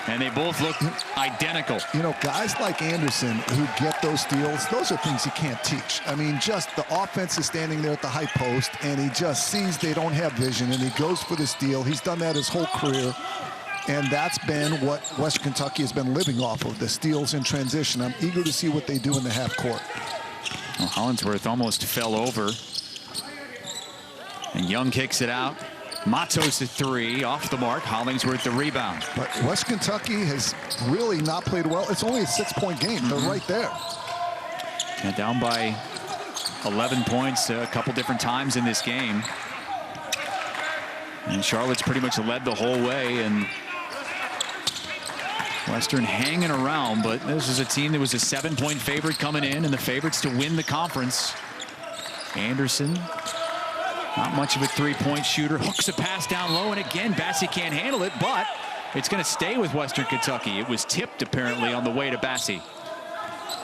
And they both look identical. You know, guys like Anderson who get those steals, those are things you can't teach. I mean, just the offense is standing there at the high post, and he just sees they don't have vision, and he goes for the steal. He's done that his whole career, and that's been what West Kentucky has been living off of, the steals in transition. I'm eager to see what they do in the half court. Well, Hollingsworth almost fell over. And Young kicks it out. Matos the 3 off the mark. Hollingsworth the rebound. But West Kentucky has really not played well. It's only a 6-point game. They're right there. And down by 11 points a couple different times in this game. And Charlotte's pretty much led the whole way, and Western hanging around, but this is a team that was a 7-point favorite coming in, and the favorites to win the conference. Anderson, not much of a 3-point shooter, hooks a pass down low, and again Bassey can't handle it, but it's going to stay with Western Kentucky. It was tipped apparently on the way to Bassey.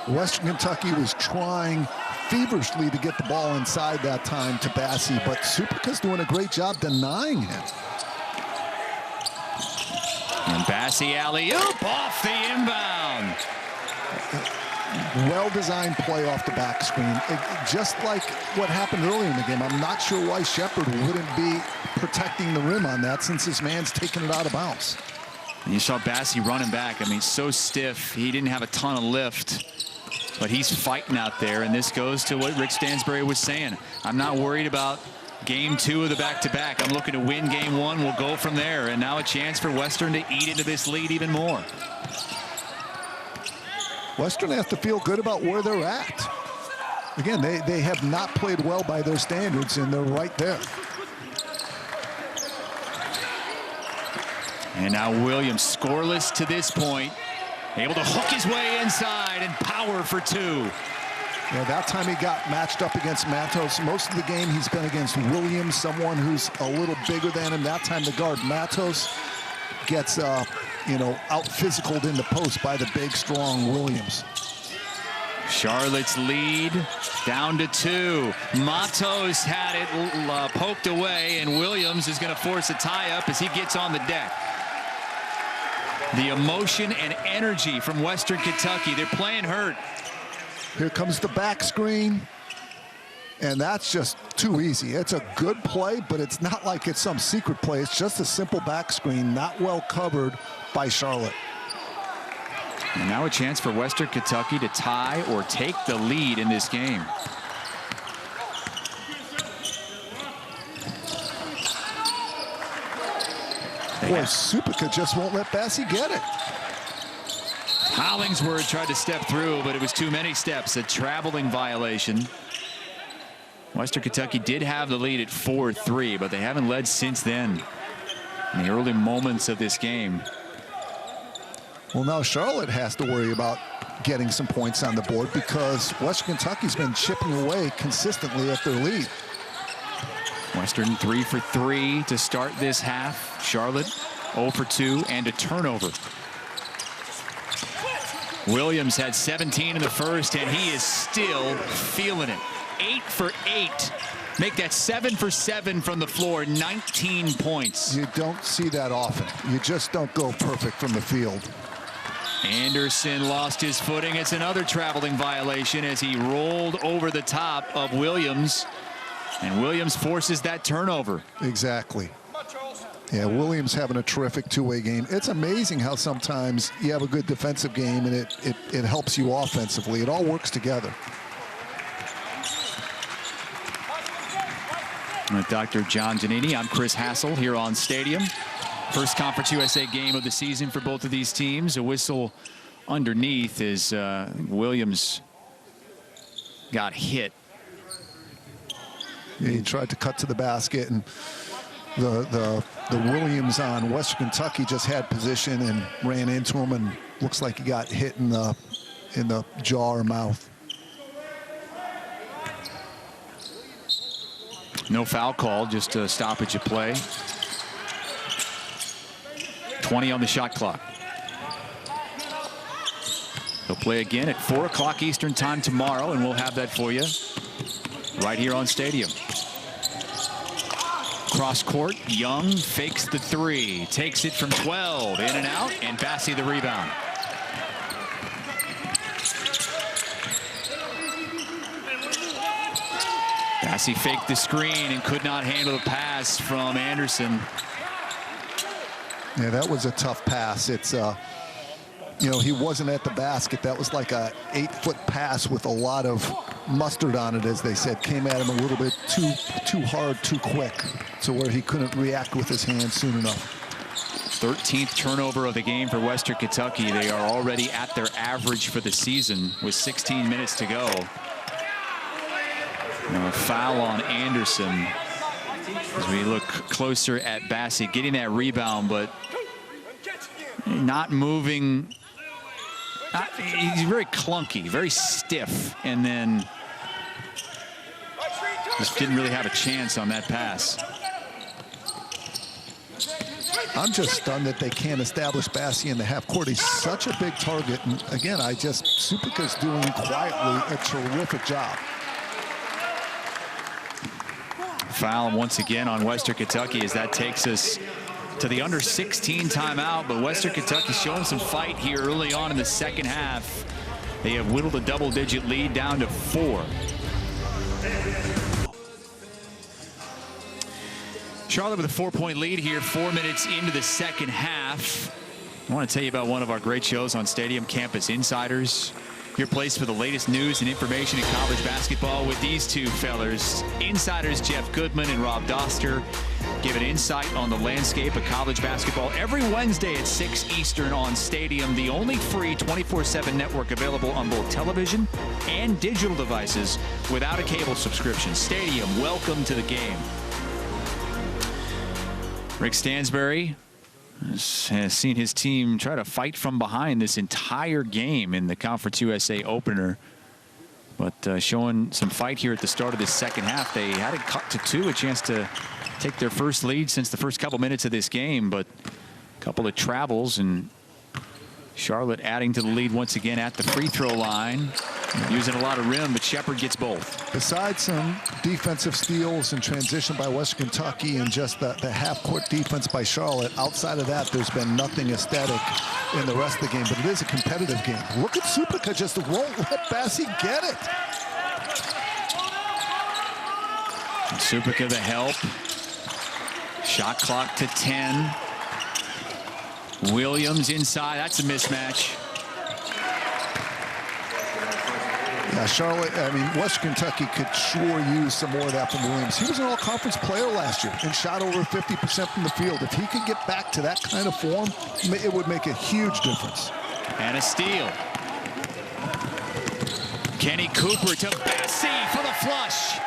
Western Kentucky was trying feverishly to get the ball inside that time to Bassey, but Superca's doing a great job denying him. And Bassey alley-oop off the inbound. Well-designed play off the back screen. Just like what happened earlier in the game. I'm not sure why Shepard wouldn't be protecting the rim on that since his man's taking it out of bounds. And you saw Bassey running back. I mean, so stiff. He didn't have a ton of lift, but he's fighting out there. And this goes to what Rick Stansbury was saying. I'm not worried about game 2 of the back-to-back. I'm looking to win game 1. We'll go from there. And now a chance for Western to eat into this lead even more. Western has to feel good about where they're at. Again, they have not played well by their standards, and they're right there. And now Williams scoreless to this point. Able to hook his way inside and power for two. Yeah, that time he got matched up against Matos. Most of the game he's been against Williams, someone who's a little bigger than him. That time the guard Matos gets, out physicaled in the post by the big, strong Williams. Charlotte's lead down to 2. Matos had it poked away, and Williams is going to force a tie-up as he gets on the deck. The emotion and energy from Western Kentucky. They're playing hurt. Here comes the back screen, and that's just too easy. It's a good play, but it's not like it's some secret play. It's just a simple back screen, not well covered by Charlotte. And now a chance for Western Kentucky to tie or take the lead in this game. Boy, Supica just won't let Bassi get it. Hollingsworth tried to step through, but it was too many steps. A traveling violation. Western Kentucky did have the lead at 4-3, but they haven't led since then in the early moments of this game. Well, now Charlotte has to worry about getting some points on the board because Western Kentucky's been chipping away consistently at their lead. Western 3 for 3 to start this half. Charlotte 0 for 2 and a turnover. Williams had 17 in the first, and he is still feeling it. 8 for 8. Make that 7 for 7 from the floor, 19 points. You don't see that often. You just don't go perfect from the field. Anderson lost his footing. It's another traveling violation as he rolled over the top of Williams, and Williams forces that turnover. Exactly. Yeah, Williams having a terrific two-way game. It's amazing how sometimes you have a good defensive game and it helps you offensively. It all works together. With Dr. John Giannini, I'm Chris Hassel here on Stadium. First Conference USA game of the season for both of these teams. A whistle underneath as Williams got hit. Yeah, he tried to cut to the basket, and the Williams on Western Kentucky just had position and ran into him, and looks like he got hit in the jaw or mouth. No foul call, just a stoppage of play. 20 on the shot clock. They'll play again at 4 o'clock Eastern time tomorrow, and we'll have that for you right here on Stadium. Cross court, Young fakes the 3, takes it from 12, in and out, and Bassi the rebound. Bassi faked the screen and could not handle the pass from Anderson. Yeah, that was a tough pass. It's he wasn't at the basket. That was like a 8-foot pass with a lot of mustard on it, as they said. Came at him a little bit too hard, too quick, to where he couldn't react with his hands soon enough. 13th turnover of the game for Western Kentucky. They are already at their average for the season with 16 minutes to go. Now a foul on Anderson as we look closer at Bassi getting that rebound, but not moving. He's very clunky, very stiff, and then just didn't really have a chance on that pass. I'm just stunned that they can't establish Bassi in the half court. He's such a big target, and again, Supica's doing quietly a terrific job. Foul once again on Western Kentucky as that takes us to the under 16 timeout, but Western Kentucky showing some fight here early on in the second half. They have whittled a double-digit lead down to 4. Charlotte with a 4-point lead here, 4 minutes into the second half. I want to tell you about one of our great shows on Stadium, Campus Insiders. Your place for the latest news and information in college basketball with these two fellers. Insiders Jeff Goodman and Rob Doster give an insight on the landscape of college basketball every Wednesday at 6 Eastern on Stadium, the only free 24/7 network available on both television and digital devices without a cable subscription. Stadium, welcome to the game. Rick Stansbury, Has seen his team try to fight from behind this entire game in the Conference USA opener. But showing some fight here at the start of this second half. They had it cut to 2, a chance to take their first lead since the first couple minutes of this game. But a couple of travels, and Charlotte adding to the lead once again at the free throw line. Using a lot of rim, but Shepherd gets both. Besides some defensive steals and transition by Western Kentucky and just the half-court defense by Charlotte, outside of that, there's been nothing aesthetic in the rest of the game. But it is a competitive game. Look at Supica, just won't let Bassi get it. And Supica the help. Shot clock to 10. Williams inside. That's a mismatch. Yeah, Charlotte, I mean, Western Kentucky could sure use some more of that from Williams. He was an all-conference player last year and shot over 50% from the field. If he could get back to that kind of form, it would make a huge difference. And a steal. Kenny Cooper to Bassi for the flush.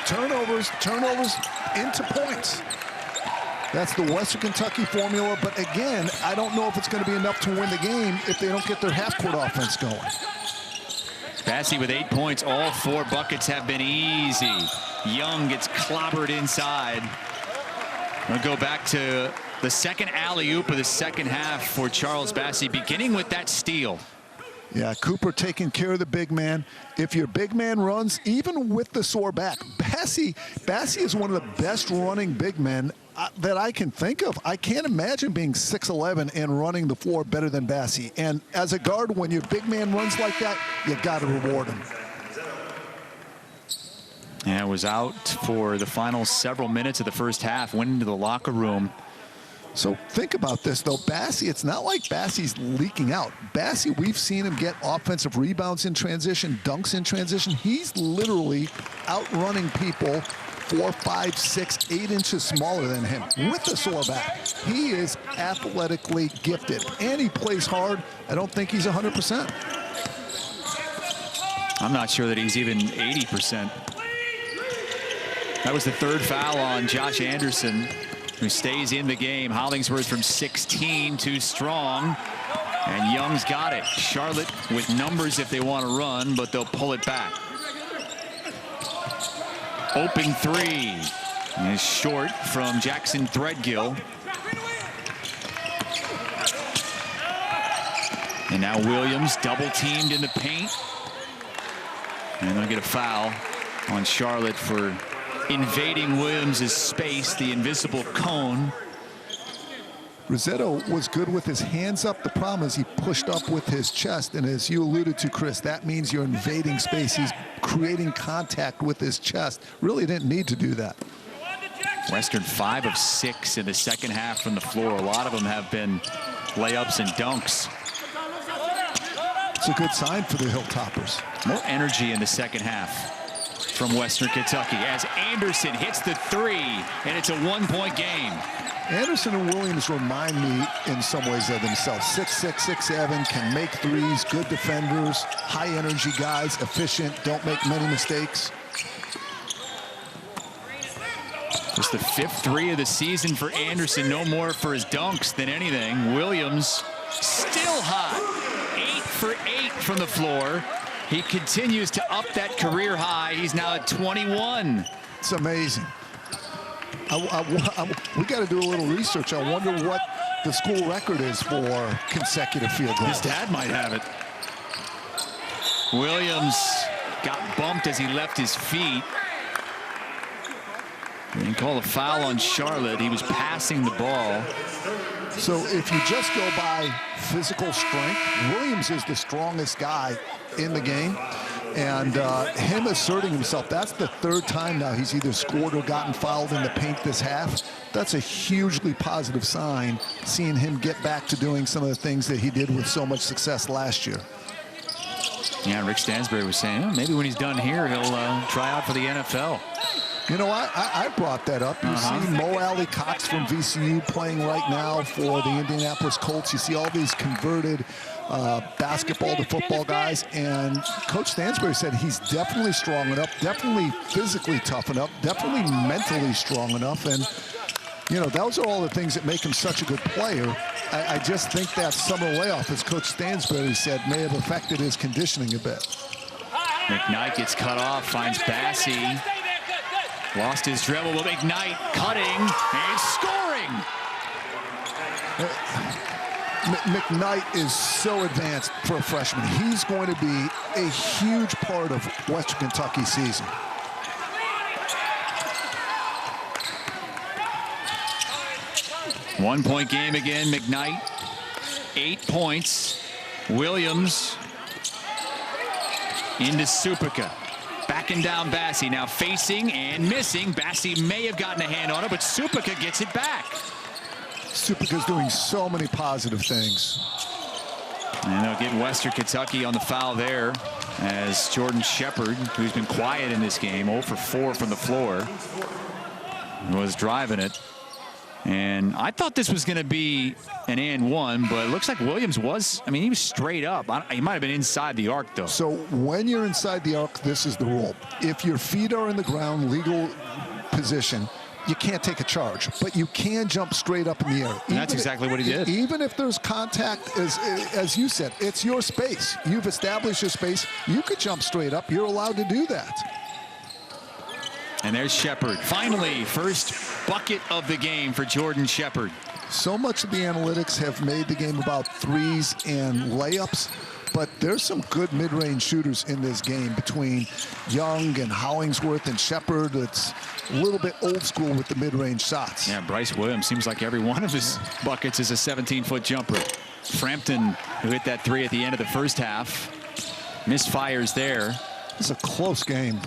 Turnovers into points. That's the Western Kentucky formula, but again, I don't know if it's going to be enough to win the game if they don't get their half-court offense going. Bassi with 8 points. All 4 buckets have been easy. Young gets clobbered inside. We'll go back to the second alley-oop of the second half for Charles Bassi, beginning with that steal. Yeah, Cooper taking care of the big man. If your big man runs, even with the sore back, Bassi is one of the best running big men that I can think of. I can't imagine being 6'11" and running the floor better than Bassi. And as a guard, when your big man runs like that, you got to reward him. And was out for the final several minutes of the first half, went into the locker room. So think about this, though. Bassi, it's not like Bassi's leaking out. Bassi, we've seen him get offensive rebounds in transition, dunks in transition. He's literally outrunning people 4, 5, 6, 8 inches smaller than him with a sore back. He is athletically gifted, and he plays hard. I don't think he's 100%. I'm not sure that he's even 80%. That was the 3rd foul on Josh Anderson, who stays in the game. Hollingsworth from 16, too strong. And Young's got it. Charlotte with numbers if they want to run, but they'll pull it back. Open 3 is short from Jackson Threadgill. And now Williams double teamed in the paint. And they'll get a foul on Charlotte for invading Williams' space, the invisible cone. Rossetto was good with his hands up. The problem is he pushed up with his chest, and as you alluded to, Chris, that means you're invading space. He's creating contact with his chest. Really didn't need to do that. Western 5 of 6 in the second half from the floor. A lot of them have been layups and dunks. It's a good sign for the Hilltoppers. More energy in the second half from Western Kentucky as Anderson hits the 3, and it's a 1-point game. Anderson and Williams remind me in some ways of themselves. 6'6", 6'7", can make threes, good defenders, high energy guys, efficient, don't make many mistakes. Just the 5th 3 of the season for Anderson, no more for his dunks than anything. Williams still hot, 8 for 8 from the floor. He continues to up that career high. He's now at 21. It's amazing. We got to do a little research. I wonder what the school record is for consecutive field goals. His dad might have it. Williams got bumped as he left his feet. And call a foul on Charlotte. He was passing the ball. So if you just go by physical strength, Williams is the strongest guy in the game. And him asserting himself, that's the 3rd time now he's either scored or gotten fouled in the paint this half. That's a hugely positive sign, seeing him get back to doing some of the things that he did with so much success last year. Yeah, Rick Stansbury was saying, oh, maybe when he's done here, he'll try out for the NFL. You know, I brought that up. You see Mo Alley Cox from VCU playing right now for the Indianapolis Colts. You see all these converted basketball to football guys, and Coach Stansbury said he's definitely strong enough, definitely physically tough enough, definitely mentally strong enough, and You know, those are all the things that make him such a good player. I just think that summer layoff, as Coach Stansbury said, may have affected his conditioning a bit. McKnight gets cut off, finds Bassey. Lost his dribble, but McKnight cutting and scoring. McKnight is so advanced for a freshman. He's going to be a huge part of Western Kentucky's season. One-point game again, McKnight. 8 points. Williams into Supika. Backing down Bassey. Now facing and missing. Bassey may have gotten a hand on it, but Supika gets it back. Supika's doing so many positive things. And they'll get Western Kentucky on the foul there as Jordan Shepard, who's been quiet in this game, 0 for 4 from the floor, was driving it. And I thought this was going to be an and one, but it looks like Williams was, I mean, he was straight up. He might have been inside the arc, though. So when you're inside the arc, this is the rule. If your feet are in the ground, legal position, you can't take a charge, but you can jump straight up in the air. And that's exactly what he did. Even if there's contact, as you said, it's your space. You've established your space. You could jump straight up. You're allowed to do that. And there's Shepard. Finally, first bucket of the game for Jordan Shepard. So much of the analytics have made the game about threes and layups, but there's some good mid-range shooters in this game between Young and Hollingsworth and Shepard. It's a little bit old school with the mid-range shots. Yeah, Bryce Williams seems like every one of his buckets is a 17-foot jumper. Frampton, who hit that three at the end of the first half, misfires there. It's a close game.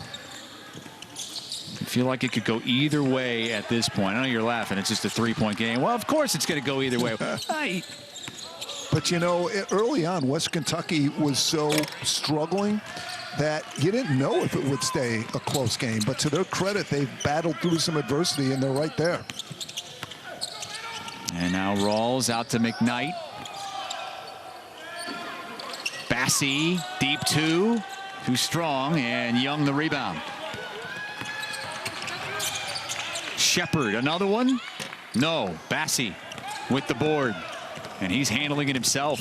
I feel like it could go either way at this point. I know you're laughing. It's just a three-point game. Well, of course it's going to go either way. But, you know, early on, West Kentucky was so struggling that you didn't know if it would stay a close game. But to their credit, they've battled through some adversity, and they're right there. And now Rawls out to McKnight. Bassey, deep two. Too strong, and Young the rebound. Shepard, another one? No, Bassey with the board. And he's handling it himself.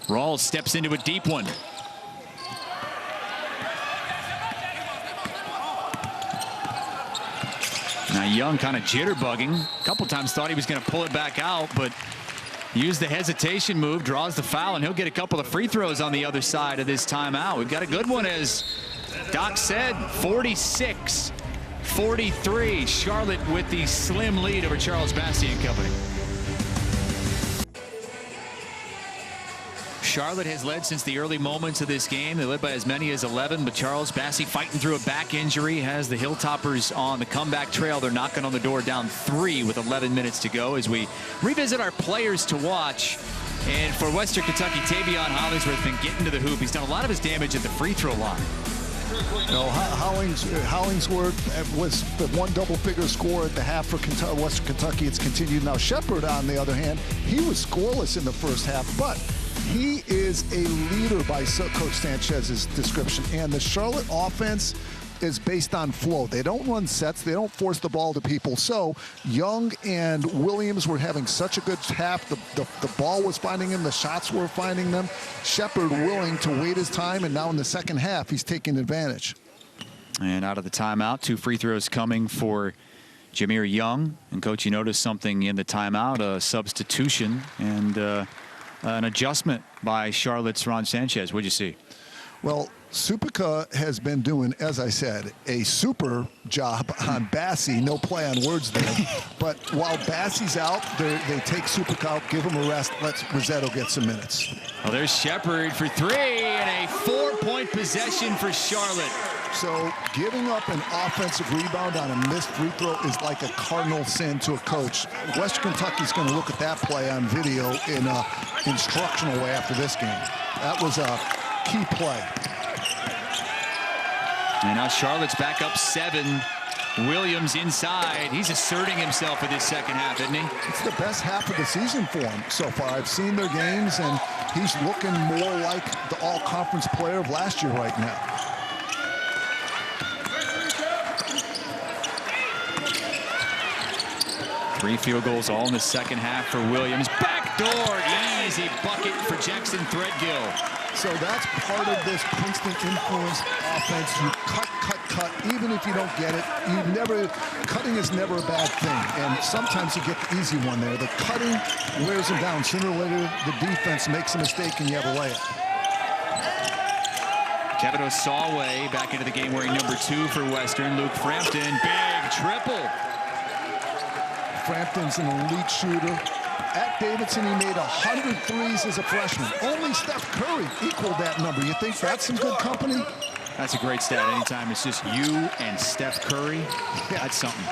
Rawls steps into a deep one. Now Young kind of jitterbugging. A couple times thought he was going to pull it back out, but used the hesitation move, draws the foul, and he'll get a couple of free throws on the other side of this timeout. We've got a good one, as Doc said, 46-43. Charlotte with the slim lead over Charles Bassey and company. Charlotte has led since the early moments of this game. They led by as many as 11, but Charles Bassey fighting through a back injury has the Hilltoppers on the comeback trail. They're knocking on the door, down 3 with 11 minutes to go, as we revisit our players to watch. And for Western Kentucky, Tavion Hollingsworth has been getting to the hoop. He's done a lot of his damage at the free throw line. No, Hollingsworth was the one double-figure score at the half for Western Kentucky. It's continued now. Shepard, on the other hand, he was scoreless in the first half, but he is a leader by Coach Sanchez's description. And the Charlotte offense is based on flow. They don't run sets. They don't force the ball to people. So Young and Williams were having such a good half. The ball was finding him. The shots were finding them. Shepard willing to wait his time, and now in the second half, he's taking advantage. And out of the timeout, 2 free throws coming for Jameer Young. And, Coach, you noticed something in the timeout, a substitution and an adjustment by Charlotte's Ron Sanchez. What'd you see? Well, Supika has been doing, as I said, a super job on Bassey. No play on words there. But while Bassey's out, they take Supika out, give him a rest, let Rossetto get some minutes. Well, there's Shepard for 3, and a 4-point possession for Charlotte. So giving up an offensive rebound on a missed free throw is like a cardinal sin to a coach. Western Kentucky's going to look at that play on video in an instructional way after this game. That was a key play. And now Charlotte's back up 7. Williams inside. He's asserting himself in this second half, isn't he? It's the best half of the season for him so far. I've seen their games, and he's looking more like the all-conference player of last year right now. 3 field goals all in the second half for Williams. Backdoor, easy bucket for Jackson Threadgill. So that's part of this Princeton influence offense. You cut. Even if you don't get it, cutting is never a bad thing. And sometimes you get the easy one there. The cutting wears them down. Sooner or later, the defense makes a mistake and you have a layup. Kevin Osaway back into the game wearing number 2 for Western. Luke Frampton, big triple. Frampton's an elite shooter. At Davidson, he made 100 threes as a freshman. Only Steph Curry equaled that number. You think that's some good company? That's a great stat. Anytime it's just you and Steph Curry, that's something.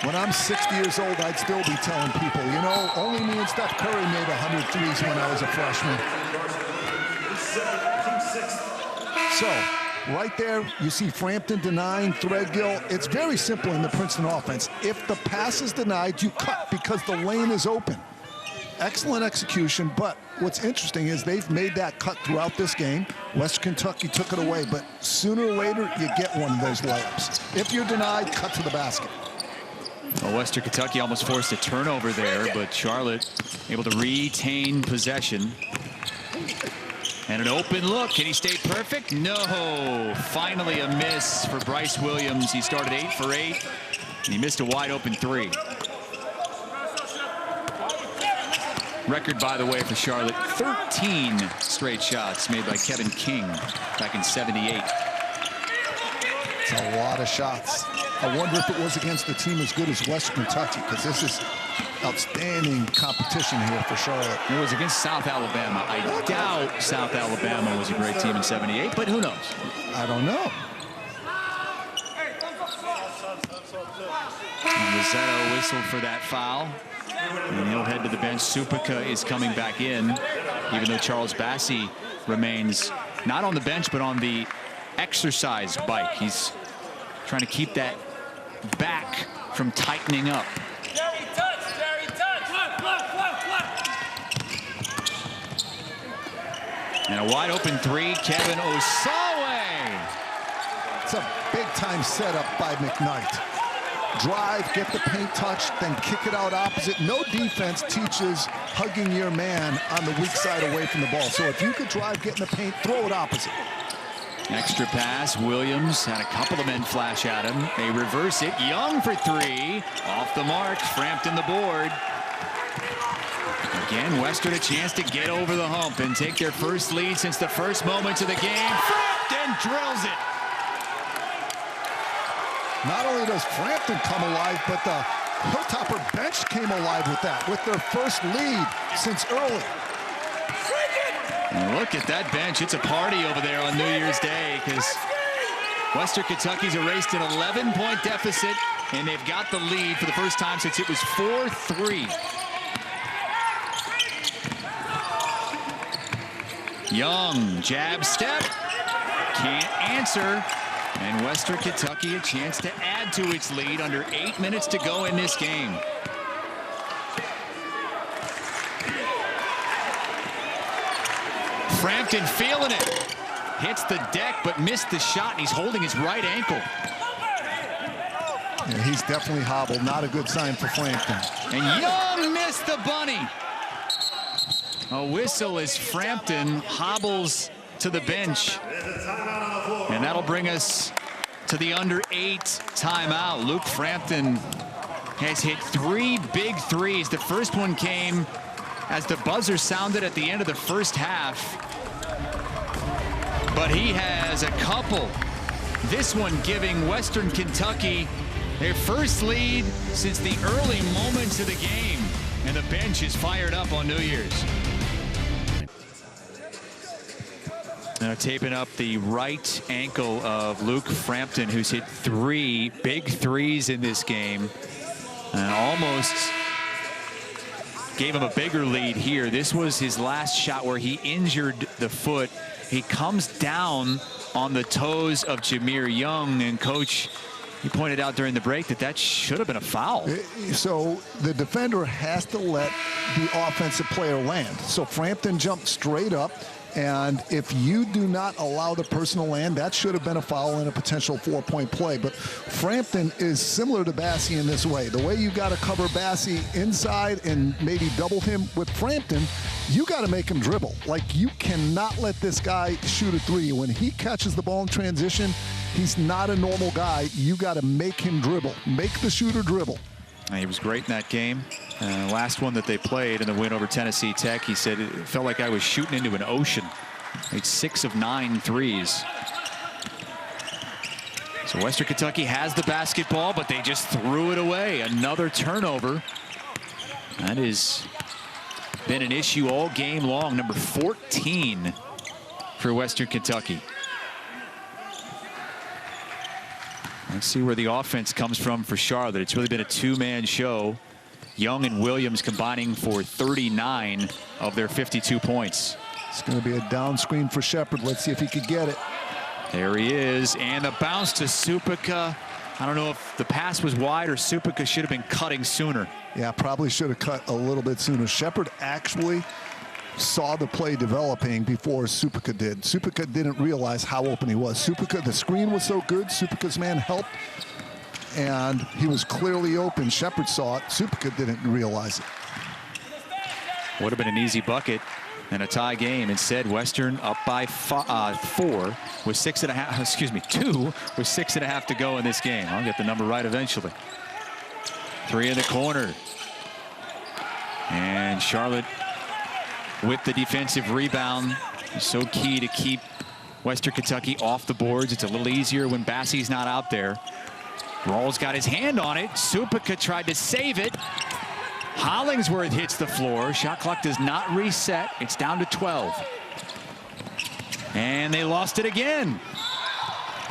When I'm 60 years old, I'd still be telling people, you know, only me and Steph Curry made 100 threes when I was a freshman. So, right there, you see Frampton denying Threadgill. It's very simple in the Princeton offense. If the pass is denied, you cut because the lane is open. Excellent execution, but what's interesting is they've made that cut throughout this game. Western Kentucky took it away, but sooner or later, you get one of those layups. If you're denied, cut to the basket. Well, Western Kentucky almost forced a turnover there, but Charlotte able to retain possession. And an open look. Can he stay perfect? No. Finally a miss for Bryce Williams. He started 8 for 8, and he missed a wide open 3. Record, by the way, for Charlotte, 13 straight shots made by Kevin King back in '78. It's a lot of shots. I wonder if it was against a team as good as Western Kentucky, because this is outstanding competition here for Charlotte. It was against South Alabama. I doubt South Alabama was a great team in '78, but who knows? I don't know. And Rossetto whistled for that foul. And he'll head to the bench. Supika is coming back in, even though Charles Bassey remains not on the bench, but on the exercise bike. He's trying to keep that back from tightening up. And a wide open 3, Kevin Osaway. It's a big-time setup by McKnight. Drive, get the paint touch, then kick it out opposite. No defense teaches hugging your man on the weak side away from the ball. So if you could drive, get in the paint, throw it opposite. Extra pass. Williams had a couple of men flash at him. They reverse it. Young for 3. Off the mark. Frampton the board. Again, Western a chance to get over the hump and take their first lead since the first moments of the game. Frampton drills it. Not only does Frampton come alive, but the Hilltopper bench came alive with that, with their first lead since early. And look at that bench. It's a party over there on New Year's Day, because Western Kentucky's erased an 11-point deficit, and they've got the lead for the first time since it was 4-3. Young, jab step, can't answer. And Western Kentucky a chance to add to its lead under 8 minutes to go in this game. Frampton feeling it. Hits the deck but missed the shot, and he's holding his right ankle. Yeah, he's definitely hobbled. Not a good sign for Frampton. And Young missed the bunny. A whistle as Frampton hobbles to the bench. And that'll bring us to the under 8 timeout. Luke Frampton has hit 3 big threes. The first one came as the buzzer sounded at the end of the first half. But he has a couple. This one giving Western Kentucky their first lead since the early moments of the game. And the bench is fired up on New Year's. Now taping up the right ankle of Luke Frampton, who's hit 3 big threes in this game and almost gave him a bigger lead here. This was his last shot where he injured the foot. He comes down on the toes of Jameer Young, and Coach, he pointed out during the break that that should have been a foul. So the defender has to let the offensive player land. So Frampton jumped straight up. And if you do not allow the person to land, that should have been a foul and a potential 4-point play. But Frampton is similar to Bassi in this way. The way you got to cover Bassi inside and maybe double him with Frampton, you got to make him dribble. Like, you cannot let this guy shoot a three. When he catches the ball in transition, he's not a normal guy. You got to make him dribble. Make the shooter dribble. He was great in that game. Last one that they played in the win over Tennessee Tech, he said, it felt like I was shooting into an ocean. Made 6 of 9 threes. So Western Kentucky has the basketball, but they just threw it away. Another turnover. That has been an issue all game long. Number 14 for Western Kentucky. Let's see where the offense comes from for Charlotte. It's really been a two-man show. Young and Williams combining for 39 of their 52 points. It's going to be a down screen for Shepherd. Let's see if he could get it. There he is, and the bounce to Supika. I don't know if the pass was wide or Supika should have been cutting sooner. Yeah, probably should have cut a little bit sooner. Shepherd actually saw the play developing before Supika did. Supika didn't realize how open he was. Supika, the screen was so good, Supika's man helped, and he was clearly open. Shepherd saw it. Supika didn't realize it. Would have been an easy bucket and a tie game. Instead, Western up by 4 with 6.5, excuse me, 2 with 6.5 to go in this game. I'll get the number right eventually. 3 in the corner. And Charlotte with the defensive rebound. It's so key to keep Western Kentucky off the boards. It's a little easier when Bassi's not out there. Rawls got his hand on it. Supika tried to save it. Hollingsworth hits the floor. Shot clock does not reset. It's down to 12. And they lost it again.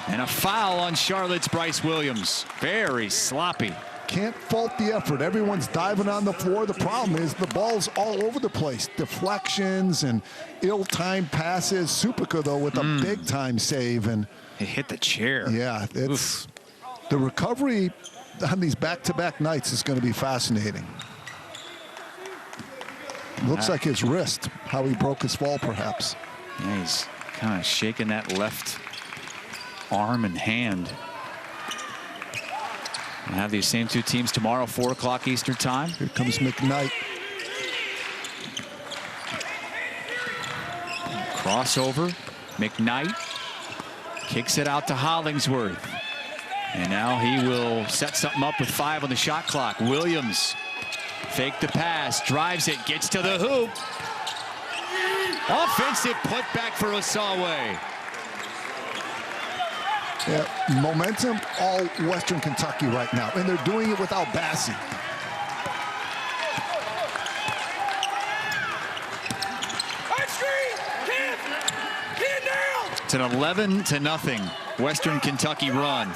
And a foul on Charlotte's Bryce Williams. Very sloppy. Can't fault the effort. Everyone's diving on the floor. The problem is the ball's all over the place. Deflections and ill-timed passes. Supika, though, with a big-time save. And it hit the chair. Yeah, it's the recovery on these back-to-back nights is going to be fascinating. Looks like his wrist, how he broke his fall, perhaps. Yeah, he's kind of shaking that left arm and hand. We'll have these same two teams tomorrow, 4 o'clock Eastern time. Here comes McKnight. Crossover. McKnight kicks it out to Hollingsworth. And now he will set something up with 5 on the shot clock. Williams fake the pass, drives it, gets to the hoop. Offensive putback for Osawe. Yeah, momentum all Western Kentucky right now, and they're doing it without Bassi. It's an 11-0 Western Kentucky run.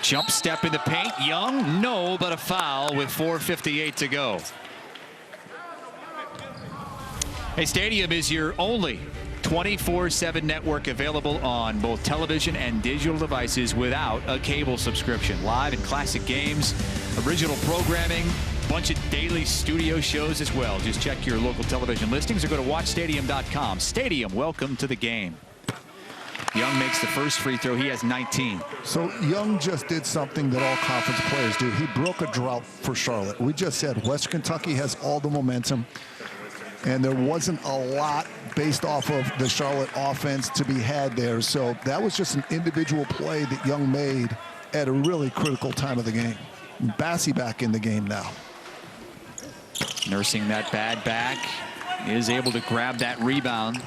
Jump step in the paint. Young, no, but a foul with 4:58 to go. Hey, Stadium is your only 24/7 network available on both television and digital devices without a cable subscription. Live and classic games, original programming, bunch of daily studio shows as well. Just check your local television listings or go to watchstadium.com. Stadium, welcome to the game. Young makes the first free throw. He has 19. So Young just did something that all conference players do. He broke a drought for Charlotte. We just said Western Kentucky has all the momentum, and there wasn't a lot based off of the Charlotte offense to be had there. So that was just an individual play that Young made at a really critical time of the game. Bassi back in the game now. Nursing that bad back, is able to grab that rebound.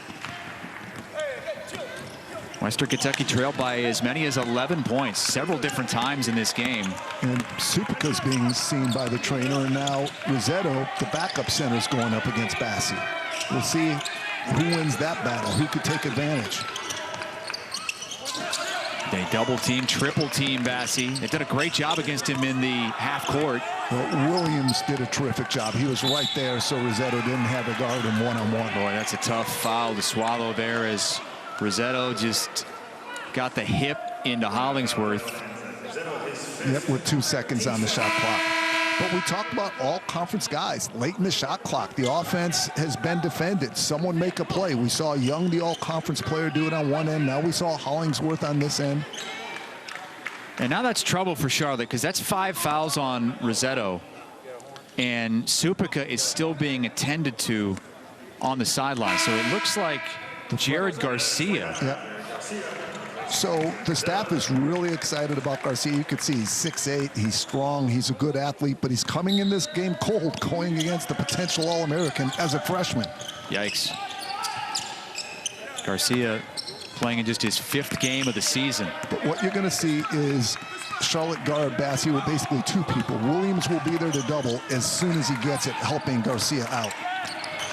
Western Kentucky trailed by as many as 11 points several different times in this game. And Supika's being seen by the trainer, and now Rossetto, the backup center, is going up against Bassi. We'll see who wins that battle, who could take advantage. They double team, triple team Bassi. They did a great job against him in the half court. Well, Williams did a terrific job. He was right there, so Rossetto didn't have to guard him one-on-one. Boy, that's a tough foul to swallow there as Rossetto just got the hip into Hollingsworth. Yep, with 2 seconds on the shot clock. But we talked about all conference guys late in the shot clock. The offense has been defended. Someone make a play. We saw Young, the all-conference player, do it on one end. Now we saw Hollingsworth on this end. And now that's trouble for Charlotte, because that's 5 fouls on Rossetto. And Supica is still being attended to on the sideline. So it looks like Jared Garcia. Yep. So the staff is really excited about Garcia. You can see he's 6'8", he's strong, he's a good athlete, but he's coming in this game cold, going against the potential All-American as a freshman. Yikes. Garcia playing in just his 5th game of the season. But what you're going to see is Charlotte guard Bassi with basically 2 people. Williams will be there to double as soon as he gets it, helping Garcia out.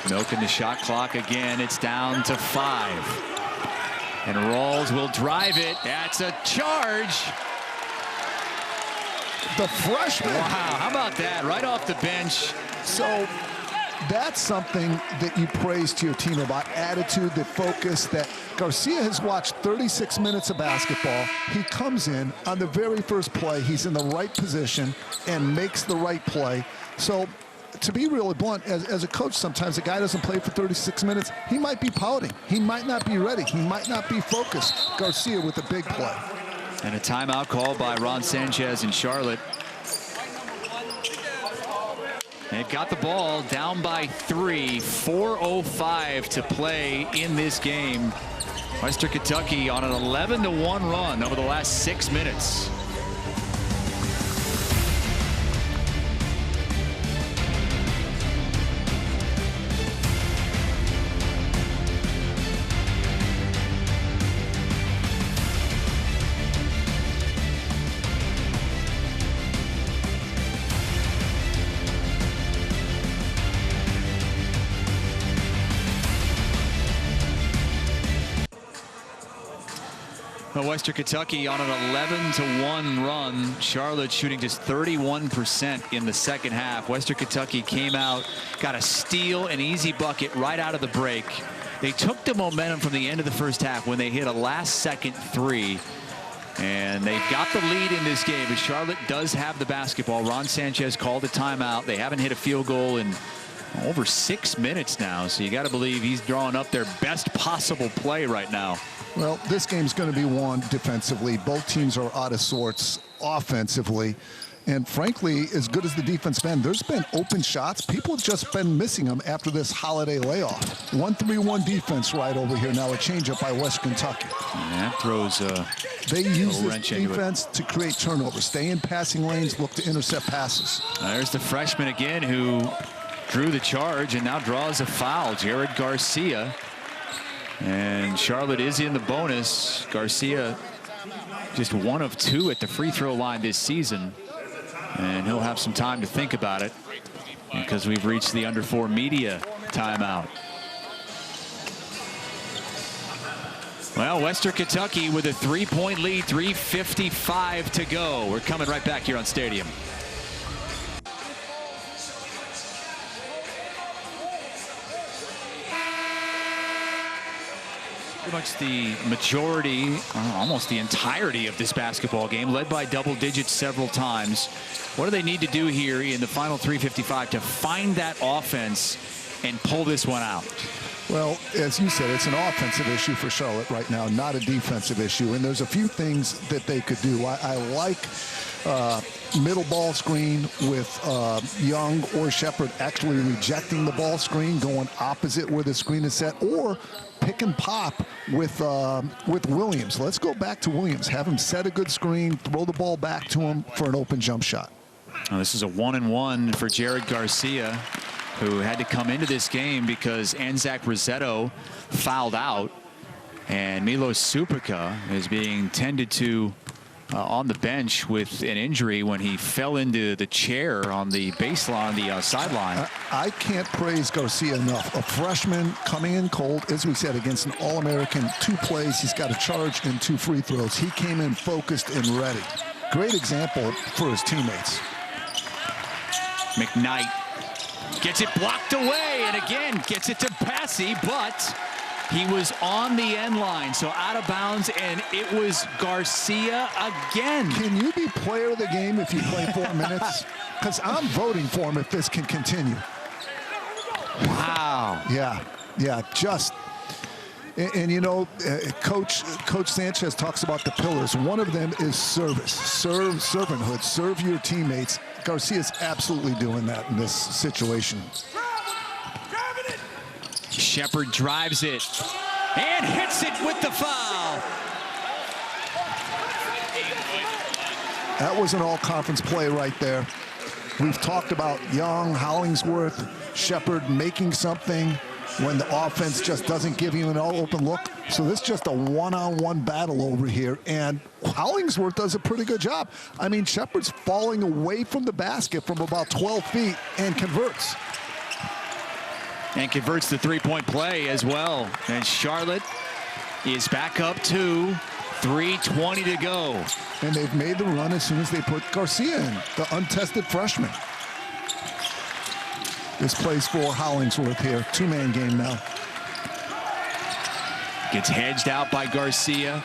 Milking the shot clock again. It's down to 5. And Rawls will drive it. That's a charge. The freshman. Wow, how about that? Right off the bench. So that's something that you praise to your team about attitude, the focus, that Garcia has watched 36 minutes of basketball. He comes in on the very first play. He's in the right position and makes the right play. So to be really blunt, as a coach, sometimes a guy doesn't play for 36 minutes. He might be pouting. He might not be ready. He might not be focused. Garcia with a big play. And a timeout called by Ron Sanchez in Charlotte. They've got the ball down by 3, 4:05 to play in this game. Western Kentucky on an 11-1 run over the last 6 minutes. Western Kentucky on an 11-1 run. Charlotte shooting just 31% in the second half. Western Kentucky came out, got a steal, an easy bucket right out of the break. They took the momentum from the end of the first half when they hit a last-second 3. And they've got the lead in this game, but Charlotte does have the basketball. Ron Sanchez called a timeout. They haven't hit a field goal in over 6 minutes now, so you got to believe he's drawing up their best possible play right now. Well, this game's going to be won defensively. Both teams are out of sorts offensively. And frankly, as good as the defense been, there's been open shots. People have just been missing them after this holiday layoff. 1-3-1 defense right over here. Now a changeup by West Kentucky. And that throws they use this defense to create turnovers. Stay in passing lanes, look to intercept passes. There's the freshman again who drew the charge and now draws a foul. Jared Garcia. And Charlotte is in the bonus. Garcia just 1 of 2 at the free throw line this season. And he'll have some time to think about it because we've reached the under 4 media timeout. Well, Western Kentucky with a 3-point lead, 3:55 to go. We're coming right back here on Stadium. Pretty much the majority, almost the entirety of this basketball game, led by double digits several times. What do they need to do here in the final 3:55 to find that offense and pull this one out? Well, as you said, it's an offensive issue for Charlotte right now, not a defensive issue. And there's a few things that they could do. I like middle ball screen with Young or Shepard actually rejecting the ball screen, going opposite where the screen is set, or pick and pop with Williams. Let's go back to Williams. Have him set a good screen, throw the ball back to him for an open jump shot. Well, this is a 1-and-1 for Jared Garcia, who had to come into this game because Anzac Rossetto fouled out, and Milos Supica is being tended to on the bench with an injury when he fell into the chair on the baseline, the sideline. I can't praise Garcia enough. A freshman coming in cold, as we said, against an All-American. 2 plays, he's got a charge and 2 free throws. He came in focused and ready. Great example for his teammates. McKnight gets it blocked away, and again gets it to Bassi, but he was on the end line, so out of bounds, and it was Garcia again. Can you be player of the game if you play 4 minutes? because I'm voting for him if this can continue. Wow. Yeah, just. And you know, Coach Sanchez talks about the pillars. One of them is service, servanthood, serve your teammates. Garcia's absolutely doing that in this situation. Shepard drives it and hits it with the foul. That was an all-conference play right there. We've talked about Young, Hollingsworth, Shepard making something when the offense just doesn't give you an all-open look. So this is just a one-on-one battle over here, and Hollingsworth does a pretty good job. I mean, Shepard's falling away from the basket from about 12 feet and converts. And converts the three-point play as well. And Charlotte is back up to 3:20 to go. And they've made the run as soon as they put Garcia in, the untested freshman. This plays for Hollingsworth here. Two-man game now. Gets hedged out by Garcia.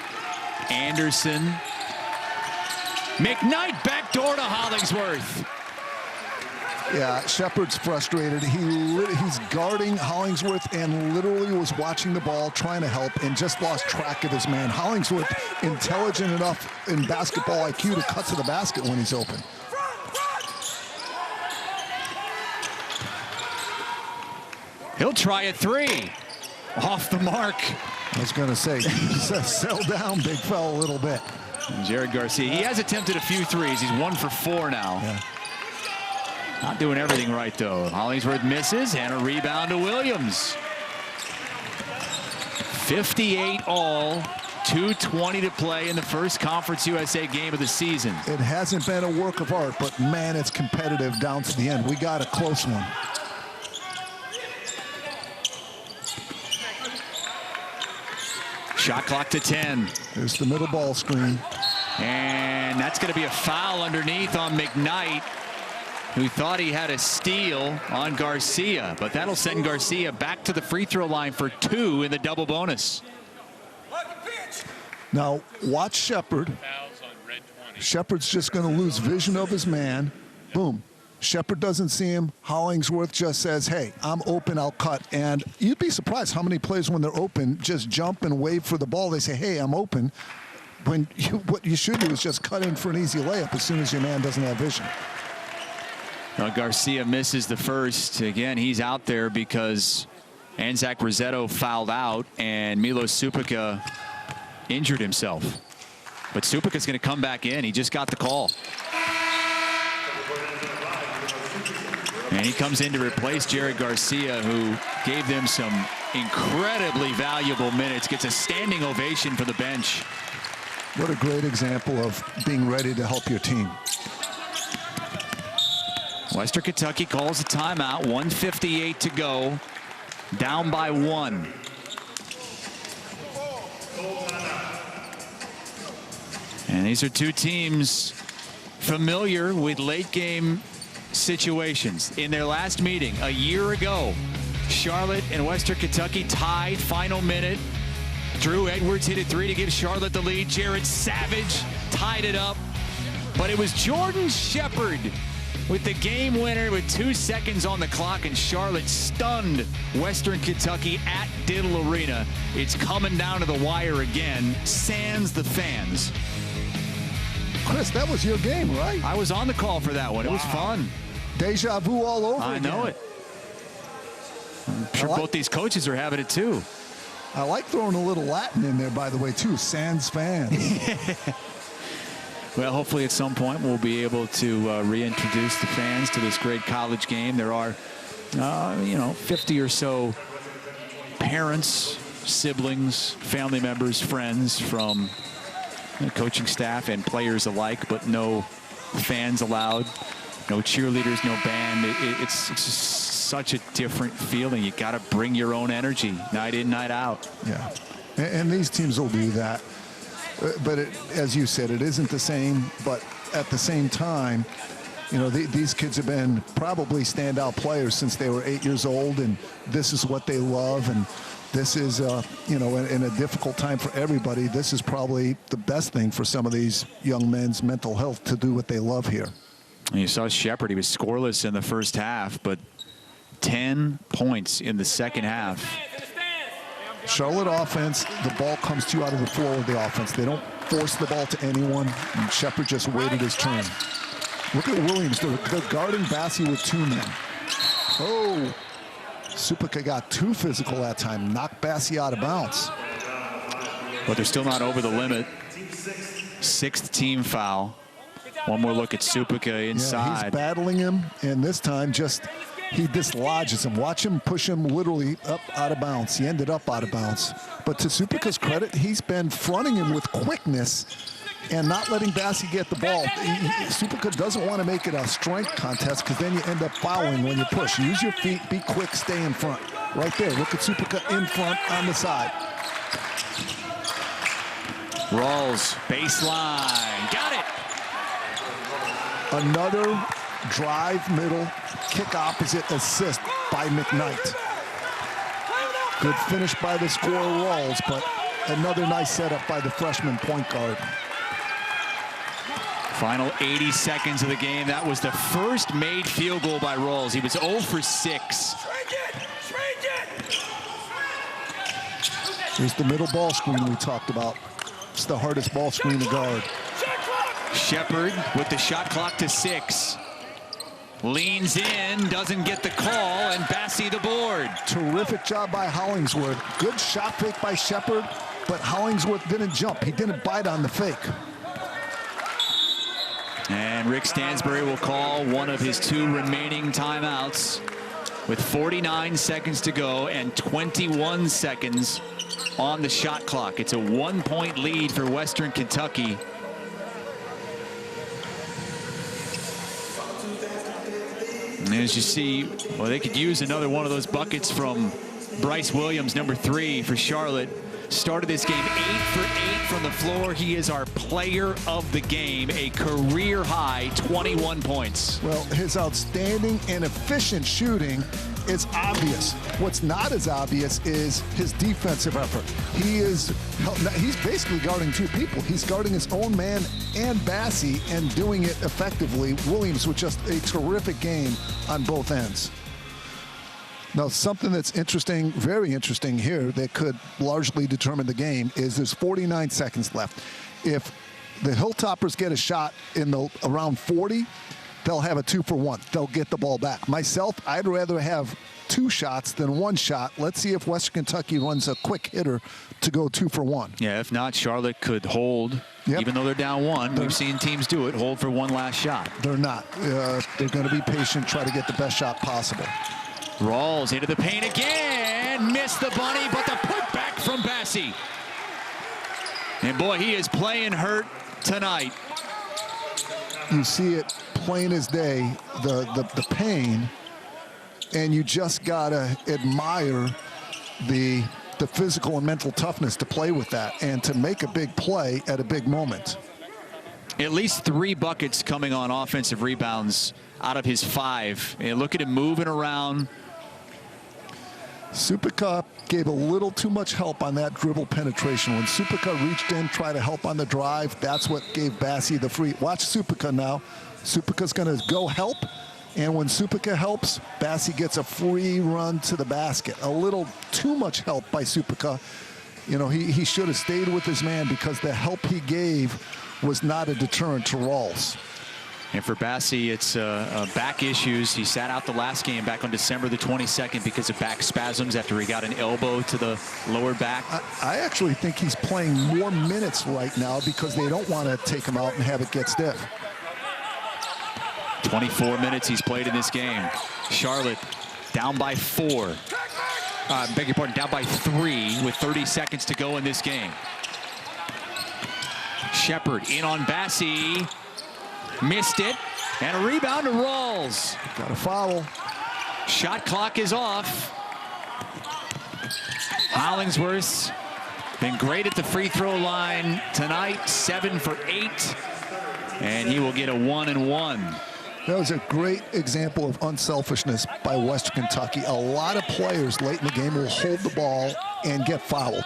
Anderson. McKnight backdoor to Hollingsworth. Yeah, Shepard's frustrated. He's guarding Hollingsworth and literally was watching the ball, trying to help, and just lost track of his man. Hollingsworth, intelligent enough in basketball IQ to cut to the basket when he's open. He'll try a three. Off the mark. I was going to say, settle down, big fella, a little bit. Jared Garcia, he has attempted a few threes. He's 1 for 4 now. Yeah. Not doing everything right, though. Hollingsworth misses, and a rebound to Williams. 58 all, 2:20 to play in the first Conference USA game of the season. It hasn't been a work of art, but man, it's competitive down to the end. We got a close one. Shot clock to 10. There's the middle ball screen. And that's going to be a foul underneath on McKnight, who thought he had a steal on Garcia, but that'll send Garcia back to the free throw line for 2 in the double bonus. Now, watch Shepard. Shepard's just going to lose vision of his man. Boom. Shepard doesn't see him. Hollingsworth just says, hey, I'm open, I'll cut. And you'd be surprised how many players, when they're open, just jump and wave for the ball. They say, hey, I'm open. When what you should do is just cut in for an easy layup as soon as your man doesn't have vision. Garcia misses the first. Again, he's out there because Anzac Rosetto fouled out and Milos Supica injured himself. But Supica's going to come back in. He just got the call. And he comes in to replace Jared Garcia, who gave them some incredibly valuable minutes. Gets a standing ovation for the bench. What a great example of being ready to help your team. Western Kentucky calls a timeout. 1:58 to go. Down by 1. And these are two teams familiar with late game situations. In their last meeting a year ago, Charlotte and Western Kentucky tied, final minute. Drew Edwards hit a 3 to give Charlotte the lead. Jared Savage tied it up. But it was Jordan Shepard with the game winner with 2 seconds on the clock, and Charlotte stunned Western Kentucky at Diddle Arena. It's coming down to the wire again, sans the fans. Chris, that was your game, right? I was on the call for that one. It was fun. Deja vu all over I again. know it. I'm sure both these coaches are having it too. I like throwing a little Latin in there, by the way, too. Sans fans. Well, hopefully at some point we'll be able to reintroduce the fans to this great college game. There are, 50 or so parents, siblings, family members, friends from the coaching staff and players alike, but no fans allowed, no cheerleaders, no band. It's just such a different feeling. You got to bring your own energy night in, night out. Yeah, and these teams will do that. But as you said, it isn't the same. But at the same time, these kids have been probably standout players since they were 8 years old, and this is what they love. And this is, in a difficult time for everybody, this is probably the best thing for some of these young men's mental health to do what they love here. You saw Shepard. He was scoreless in the first half, but 10 points in the second half. Charlotte offense, the ball comes to you out of the floor with the offense. They don't force the ball to anyone, and Shepard just waited his turn. Look at Williams. They're guarding Bassi with 2 men. Oh, Supika got too physical that time, knocked Bassi out of bounds. But they're still not over the limit. 6th team foul. One more look at Supika inside. Yeah, he's battling him, and this time he dislodges him. Watch him push him literally up out of bounds. He ended up out of bounds. But to Supika's credit, he's been fronting him with quickness and not letting Bassi get the ball. Supika doesn't want to make it a strength contest because then you end up fouling when you push. Use your feet, be quick, stay in front. Right there, look at Supika in front on the side. Rawls, baseline, got it. Another drive middle, kick opposite assist by McKnight. Good finish by the scorer Rawls, but another nice setup by the freshman point guard. Final 80 seconds of the game. That was the first made field goal by Rawls. He was 0 for 6. Here's the middle ball screen we talked about. It's the hardest ball screen to guard. Shepard with the shot clock to 6. Leans in, doesn't get the call, and Bassi the board. Terrific job by Hollingsworth. Good shot fake by Shepard, but Hollingsworth didn't jump. He didn't bite on the fake. And Rick Stansbury will call one of his 2 remaining timeouts with 49 seconds to go and 21 seconds on the shot clock. It's a 1-point lead for Western Kentucky. And as you see, well, they could use another one of those buckets from Bryce Williams, number 3 for Charlotte. Started this game 8 for 8 from the floor. He is our player of the game, a career high 21 points. Well, his outstanding and efficient shooting is obvious. What's not as obvious is his defensive effort. He's basically guarding 2 people. He's guarding his own man and Bassi and doing it effectively. Williams with just a terrific game on both ends. Now, something that's interesting, very interesting here that could largely determine the game is there's 49 seconds left. If the Hilltoppers get a shot in the around 40, they'll have a 2-for-1. They'll get the ball back. Myself, I'd rather have 2 shots than 1 shot. Let's see if Western Kentucky runs a quick hitter to go 2-for-1. Yeah, if not, Charlotte could hold, even though they're down 1. We've seen teams do it, hold for 1 last shot. They're not. They're going to be patient, try to get the best shot possible. Rawls into the paint again, missed the bunny, but the putback from Bassi. And boy, he is playing hurt tonight. You see it plain as day, the pain, and you just gotta admire the physical and mental toughness to play with that and to make a big play at a big moment. At least 3 buckets coming on offensive rebounds out of his 5. And look at him moving around. Supika gave a little too much help on that dribble penetration. When Supika reached in, tried to help on the drive, that's what gave Bassi the free. Watch Supika now. Supika's going to go help, and when Supika helps, Bassi gets a free run to the basket. A little too much help by Supika. You know, he should have stayed with his man because the help he gave was not a deterrent to Rawls. And for Bassi, it's back issues. He sat out the last game back on December the 22nd because of back spasms after he got an elbow to the lower back. I actually think he's playing more minutes right now because they don't want to take him out and have it get stiff. 24 minutes he's played in this game. Charlotte down by 4. Beg your pardon, down by 3 with 30 seconds to go in this game. Shepard in on Bassi. Missed it, and a rebound to Rawls. Got a foul. Shot clock is off. Hollingsworth's been great at the free throw line tonight, 7 for 8, and he will get a 1-and-1. That was a great example of unselfishness by Western Kentucky. A lot of players late in the game will hold the ball and get fouled.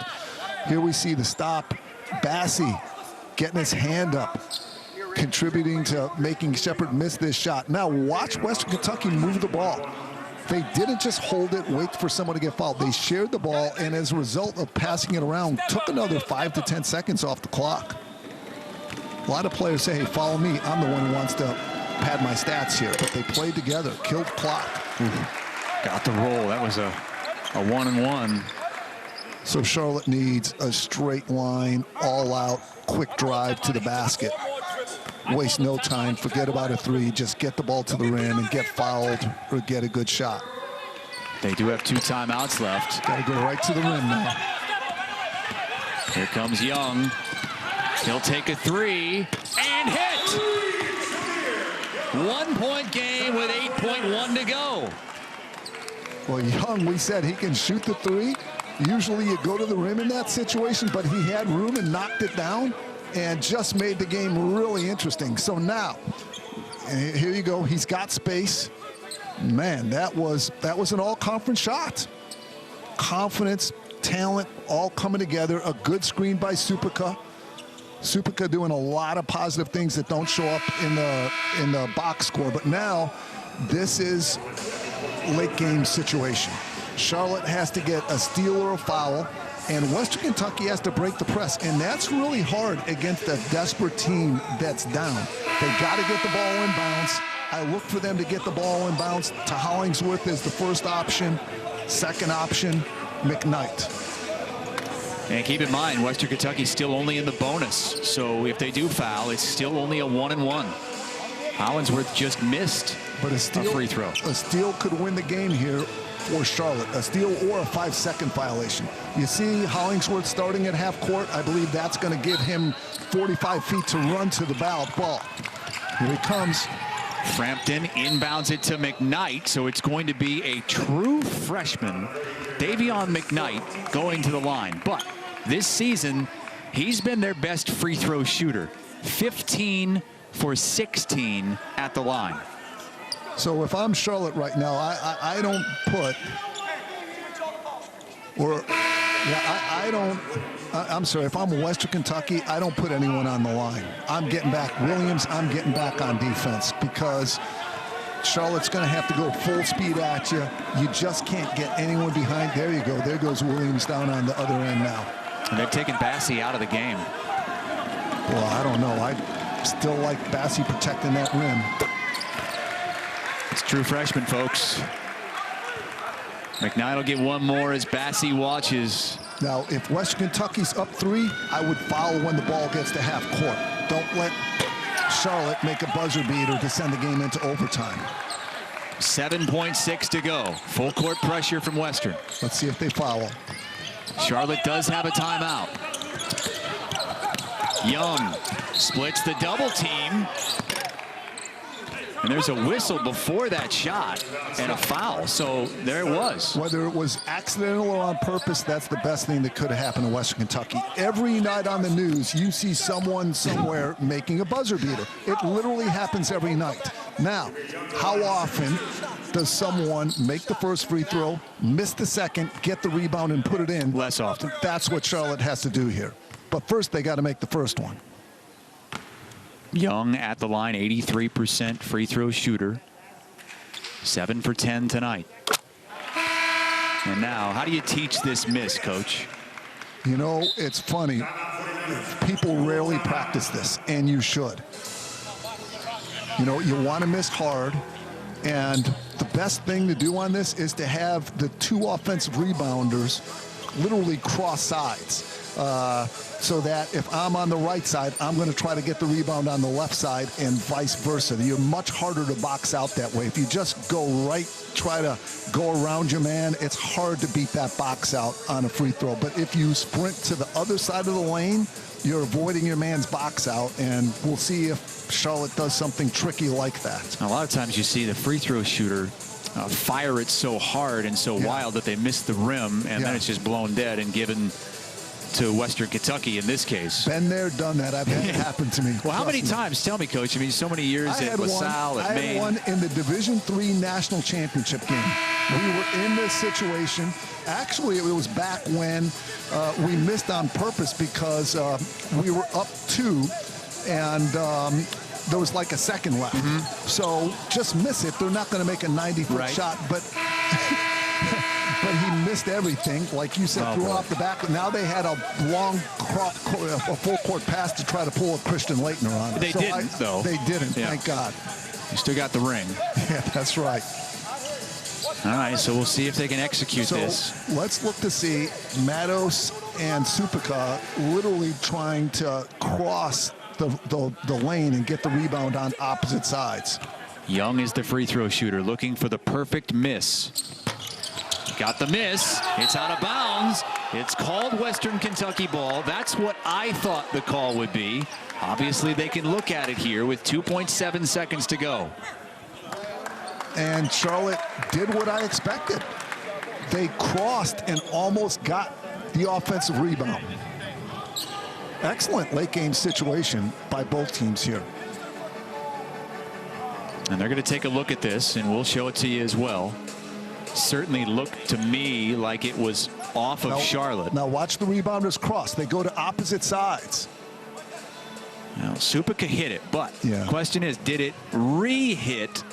Here we see the stop. Bassi getting his hand up. contributing to making Shepherd miss this shot. Now watch Western Kentucky move the ball. They didn't just hold it, wait for someone to get fouled. They shared the ball, and as a result of passing it around, took another 5 to 10 seconds off the clock. A lot of players say, hey, follow me. I'm the one who wants to pad my stats here. But they played together, killed clock. Got the roll. That was a 1-and-1. So Charlotte needs a straight line, all-out, quick drive to the basket. Waste no time, forget about a three, just get the ball to the rim and get fouled or get a good shot. They do have 2 timeouts left. Got to go right to the rim now. Here comes Young. He'll take a 3 and hit. 1-point game with 8.1 to go. Well, Young, we said he can shoot the 3. Usually you go to the rim in that situation, but he had room and knocked it down and just made the game really interesting. So now, here you go. He's got space. Man, that was an all-conference shot. Confidence, talent, all coming together. A good screen by Supika. Supika doing a lot of positive things that don't show up in the box score. But now, this is late game situation. Charlotte has to get a steal or a foul, and Western Kentucky has to break the press, and that's really hard against a desperate team that's down. They got to get the ball in bounds. I look for them to get the ball in bounds. To Hollingsworth is the first option. Second option, McKnight. And keep in mind, Western Kentucky's still only in the bonus, so if they do foul, it's still only a 1-and-1. Hollingsworth just missed a free throw. A steal could win the game here for Charlotte. A steal or a 5-second violation. You see Hollingsworth starting at half court. I believe that's going to give him 45 feet to run to the ball. Here he comes. Frampton inbounds it to McKnight, so it's going to be a true freshman, Davion McKnight, going to the line. But this season, he's been their best free throw shooter. 15 for 16 at the line. So if I'm Charlotte right now, I don't put, I'm sorry, if I'm Western Kentucky, I don't put anyone on the line. I'm getting back Williams, I'm getting back on defense, because Charlotte's going to have to go full speed at you. You just can't get anyone behind. There you go. There goes Williams down on the other end now. And they've taken Bassey out of the game. Well, I don't know. I still like Bassey protecting that rim. It's true freshman, folks. McKnight will get one more as Bassey watches. Now, if Western Kentucky's up 3, I would foul when the ball gets to half court. Don't let Charlotte make a buzzer beater to send the game into overtime. 7.6 to go. Full court pressure from Western. Let's see if they foul. Charlotte does have a timeout. Young splits the double team. And there's a whistle before that shot and a foul. So there it was. Whether it was accidental or on purpose, that's the best thing that could have happened to Western Kentucky. Every night on the news, you see someone somewhere making a buzzer beater. It literally happens every night. Now, how often does someone make the first free throw, miss the second, get the rebound, and put it in? Less often. That's what Charlotte has to do here. But first, they got to make the first one. Young at the line, 83% free throw shooter. 7 for 10 tonight. And now, how do you teach this miss, Coach? You know, it's funny. People rarely practice this, and you should. You know, you want to miss hard, and the best thing to do on this is to have the 2 offensive rebounders literally cross sides. So that if I'm on the right side, I'm going to try to get the rebound on the left side and vice versa. You're much harder to box out that way. If you just go right, try to go around your man, it's hard to beat that box out on a free throw. But if you sprint to the other side of the lane, you're avoiding your man's box out, and we'll see if Charlotte does something tricky like that. A lot of times you see the free throw shooter fire it so hard and so wild that they miss the rim, and then it's just blown dead and given to Western Kentucky in this case. Been there, done that. I've had it happen to me. Well, how many times? Tell me, Coach. I mean, so many years at LaSalle, at Maine. I had one in the Division III national championship game. We were in this situation. Actually, it was back when we missed on purpose because we were up 2, and there was like a second left. So just miss it. They're not going to make a 90-foot shot, but but he missed everything. Like you said, threw off the back. Now they had a long full-court pass to try to pull a Christian Laettner on it. They didn't, though. They didn't, thank God. You still got the ring. Yeah, that's right. All right, so we'll see if they can execute this. Let's look to see Matos and Supika literally trying to cross the lane and get the rebound on opposite sides. Young is the free throw shooter, looking for the perfect miss. Got the miss. It's out of bounds. It's called Western Kentucky ball. That's what I thought the call would be. Obviously, they can look at it here with 2.7 seconds to go. And Charlotte did what I expected. They crossed and almost got the offensive rebound. Excellent late game situation by both teams here. And they're going to take a look at this, and we'll show it to you as well. Certainly looked to me like it was off of Charlotte. Now watch the rebounders cross. They go to opposite sides. Now, Supika hit it, but the question is, did it re-hit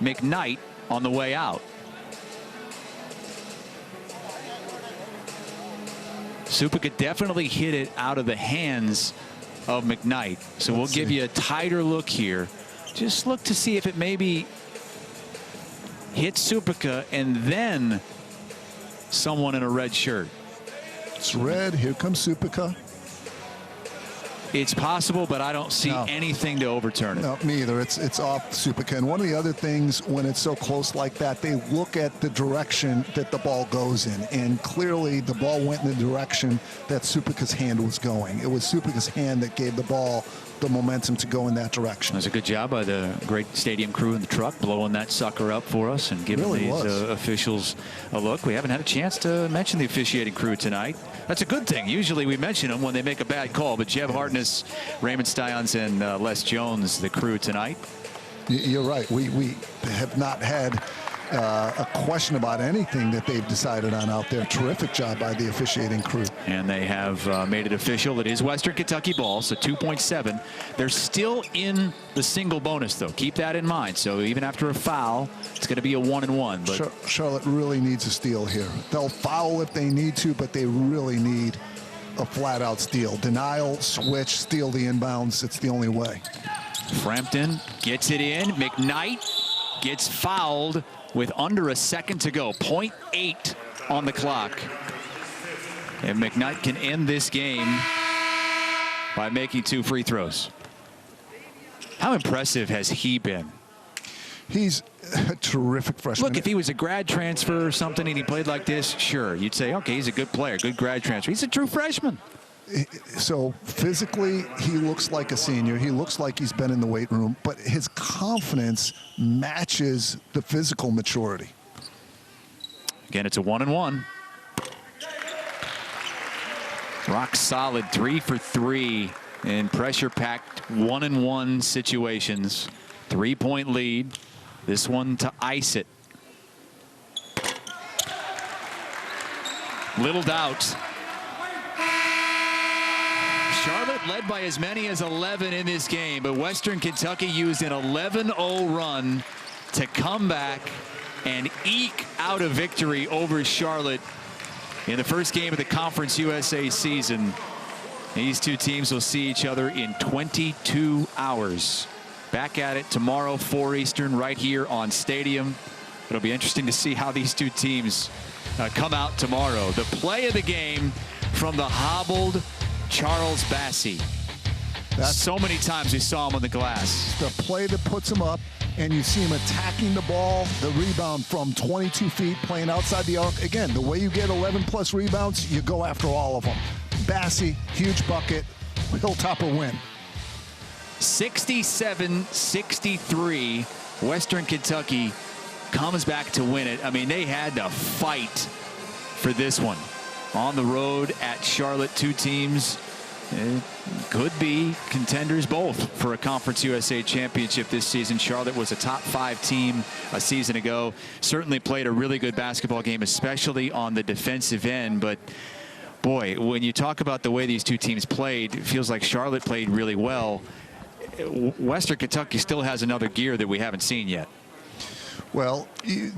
McKnight on the way out? Supika definitely hit it out of the hands of McKnight. So we'll give you a tighter look here. Just look to see if it maybe hit Supika and then someone in a red shirt. It's red. Here comes Supika. It's possible, but I don't see anything to overturn it. No, me either. It's off Supika. And one of the other things, when it's so close like that, they look at the direction that the ball goes in. And clearly, the ball went in the direction that Supika's hand was going. It was Supika's hand that gave the ball the momentum to go in that direction. It was a good job by the great stadium crew in the truck, blowing that sucker up for us and giving these officials a look. We haven't had a chance to mention the officiating crew tonight. That's a good thing. Usually we mention them when they make a bad call, but Jeff Hartness, Raymond Stions, and Les Jones, the crew tonight. You're right. We have not had a question about anything that they've decided on out there. Terrific job by the officiating crew. And they have made it official. It is Western Kentucky ball, so 2.7. They're still in the single bonus, though. Keep that in mind. So even after a foul, it's going to be a 1-and-1. But Charlotte really needs a steal here. They'll foul if they need to, but they really need a flat-out steal. Denial, switch, steal the inbounds. It's the only way. Frampton gets it in. McKnight gets fouled with under a second to go. 0.8 on the clock. And McKnight can end this game by making 2 free throws. How impressive has he been? He's a terrific freshman. Look, if he was a grad transfer or something and he played like this, sure, you'd say, okay, he's a good player, good grad transfer. He's a true freshman. So physically, he looks like a senior. He looks like he's been in the weight room, but his confidence matches the physical maturity. Again, it's a 1-and-1. Rock solid 3 for 3 in pressure-packed 1-and-1 situations. 3-point lead. This one to ice it. Little doubt. Charlotte led by as many as 11 in this game, but Western Kentucky used an 11-0 run to come back and eke out a victory over Charlotte in the first game of the Conference USA season. These two teams will see each other in 22 hours. Back at it tomorrow, 4 Eastern, right here on Stadium. It'll be interesting to see how these two teams come out tomorrow. The play of the game from the hobbled Charles Bassey. So many times we saw him on the glass. The play that puts him up, and you see him attacking the ball, the rebound from 22 feet, playing outside the arc. Again, the way you get 11-plus rebounds, you go after all of them. Bassey, huge bucket, Hilltopper win. 67-63, Western Kentucky comes back to win it. I mean, they had to fight for this one. On the road at Charlotte, two teams could be contenders both for a Conference USA championship this season. Charlotte was a top 5 team a season ago. Certainly played a really good basketball game, especially on the defensive end. But boy, when you talk about the way these two teams played, it feels like Charlotte played really well. Western Kentucky still has another gear that we haven't seen yet. Well,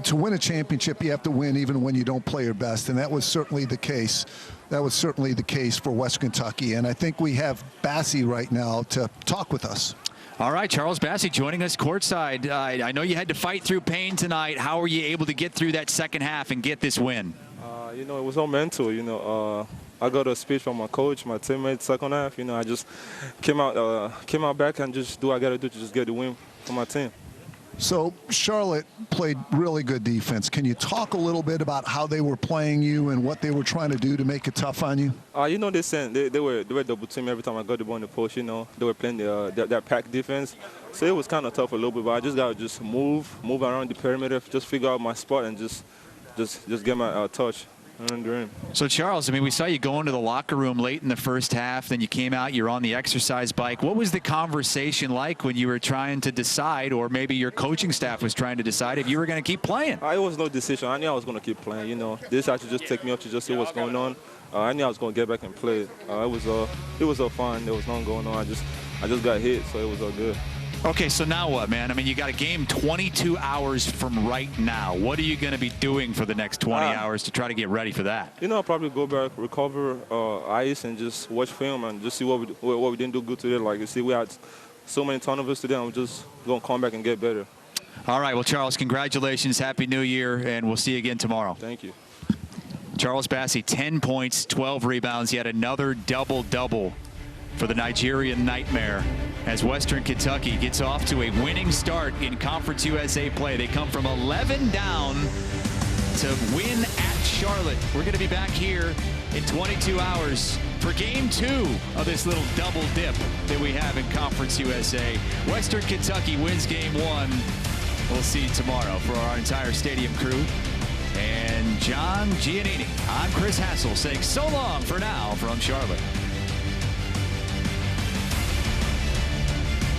to win a championship, you have to win even when you don't play your best, and that was certainly the case. That was certainly the case for Western Kentucky, and I think we have Bassey right now to talk with us. All right, Charles Bassey joining us courtside. I know you had to fight through pain tonight. How were you able to get through that second half and get this win? You know, it was all mental. You know, I got a speech from my coach, my teammates, second half. You know, I just came out back and just do what I got to do to just get the win for my team. So Charlotte played really good defense. Can you talk a little bit about how they were playing you and what they were trying to do to make it tough on you? You know, they were double team every time I got the ball in the post. You know, they were playing their pack defense, so it was kind of tough a little bit. But I just got to move around the perimeter, just figure out my spot and just get my touch. So, Charles, I mean, we saw you go into the locker room late in the first half. Then you came out, you're on the exercise bike. What was the conversation like when you were trying to decide, or maybe your coaching staff was trying to decide if you were going to keep playing? It was no decision. I knew I was going to keep playing. You know, this had to just take me up to just see what's going on. I knew I was going to get back and play. It was fun. There was nothing going on. I just got hit, so it was all good. Okay, so now what, man? I mean, you got a game 22 hours from right now. What are you going to be doing for the next 20 hours to try to get ready for that? You know, I'll probably go back, recover ice, and just watch film and just see what we didn't do good today. Like, you see, we had so many turnovers today, and we're just going to come back and get better. All right, well, Charles, congratulations. Happy New Year, and we'll see you again tomorrow. Thank you. Charles Bassey, 10 points, 12 rebounds, yet another double-double for the Nigerian Nightmare as Western Kentucky gets off to a winning start in Conference USA play. They come from 11 down to win at Charlotte. We're going to be back here in 22 hours for Game 2 of this little double dip that we have in Conference USA. Western Kentucky wins Game 1. We'll see you tomorrow. For our entire stadium crew and John Giannini, I'm Chris Hassel saying so long for now from Charlotte.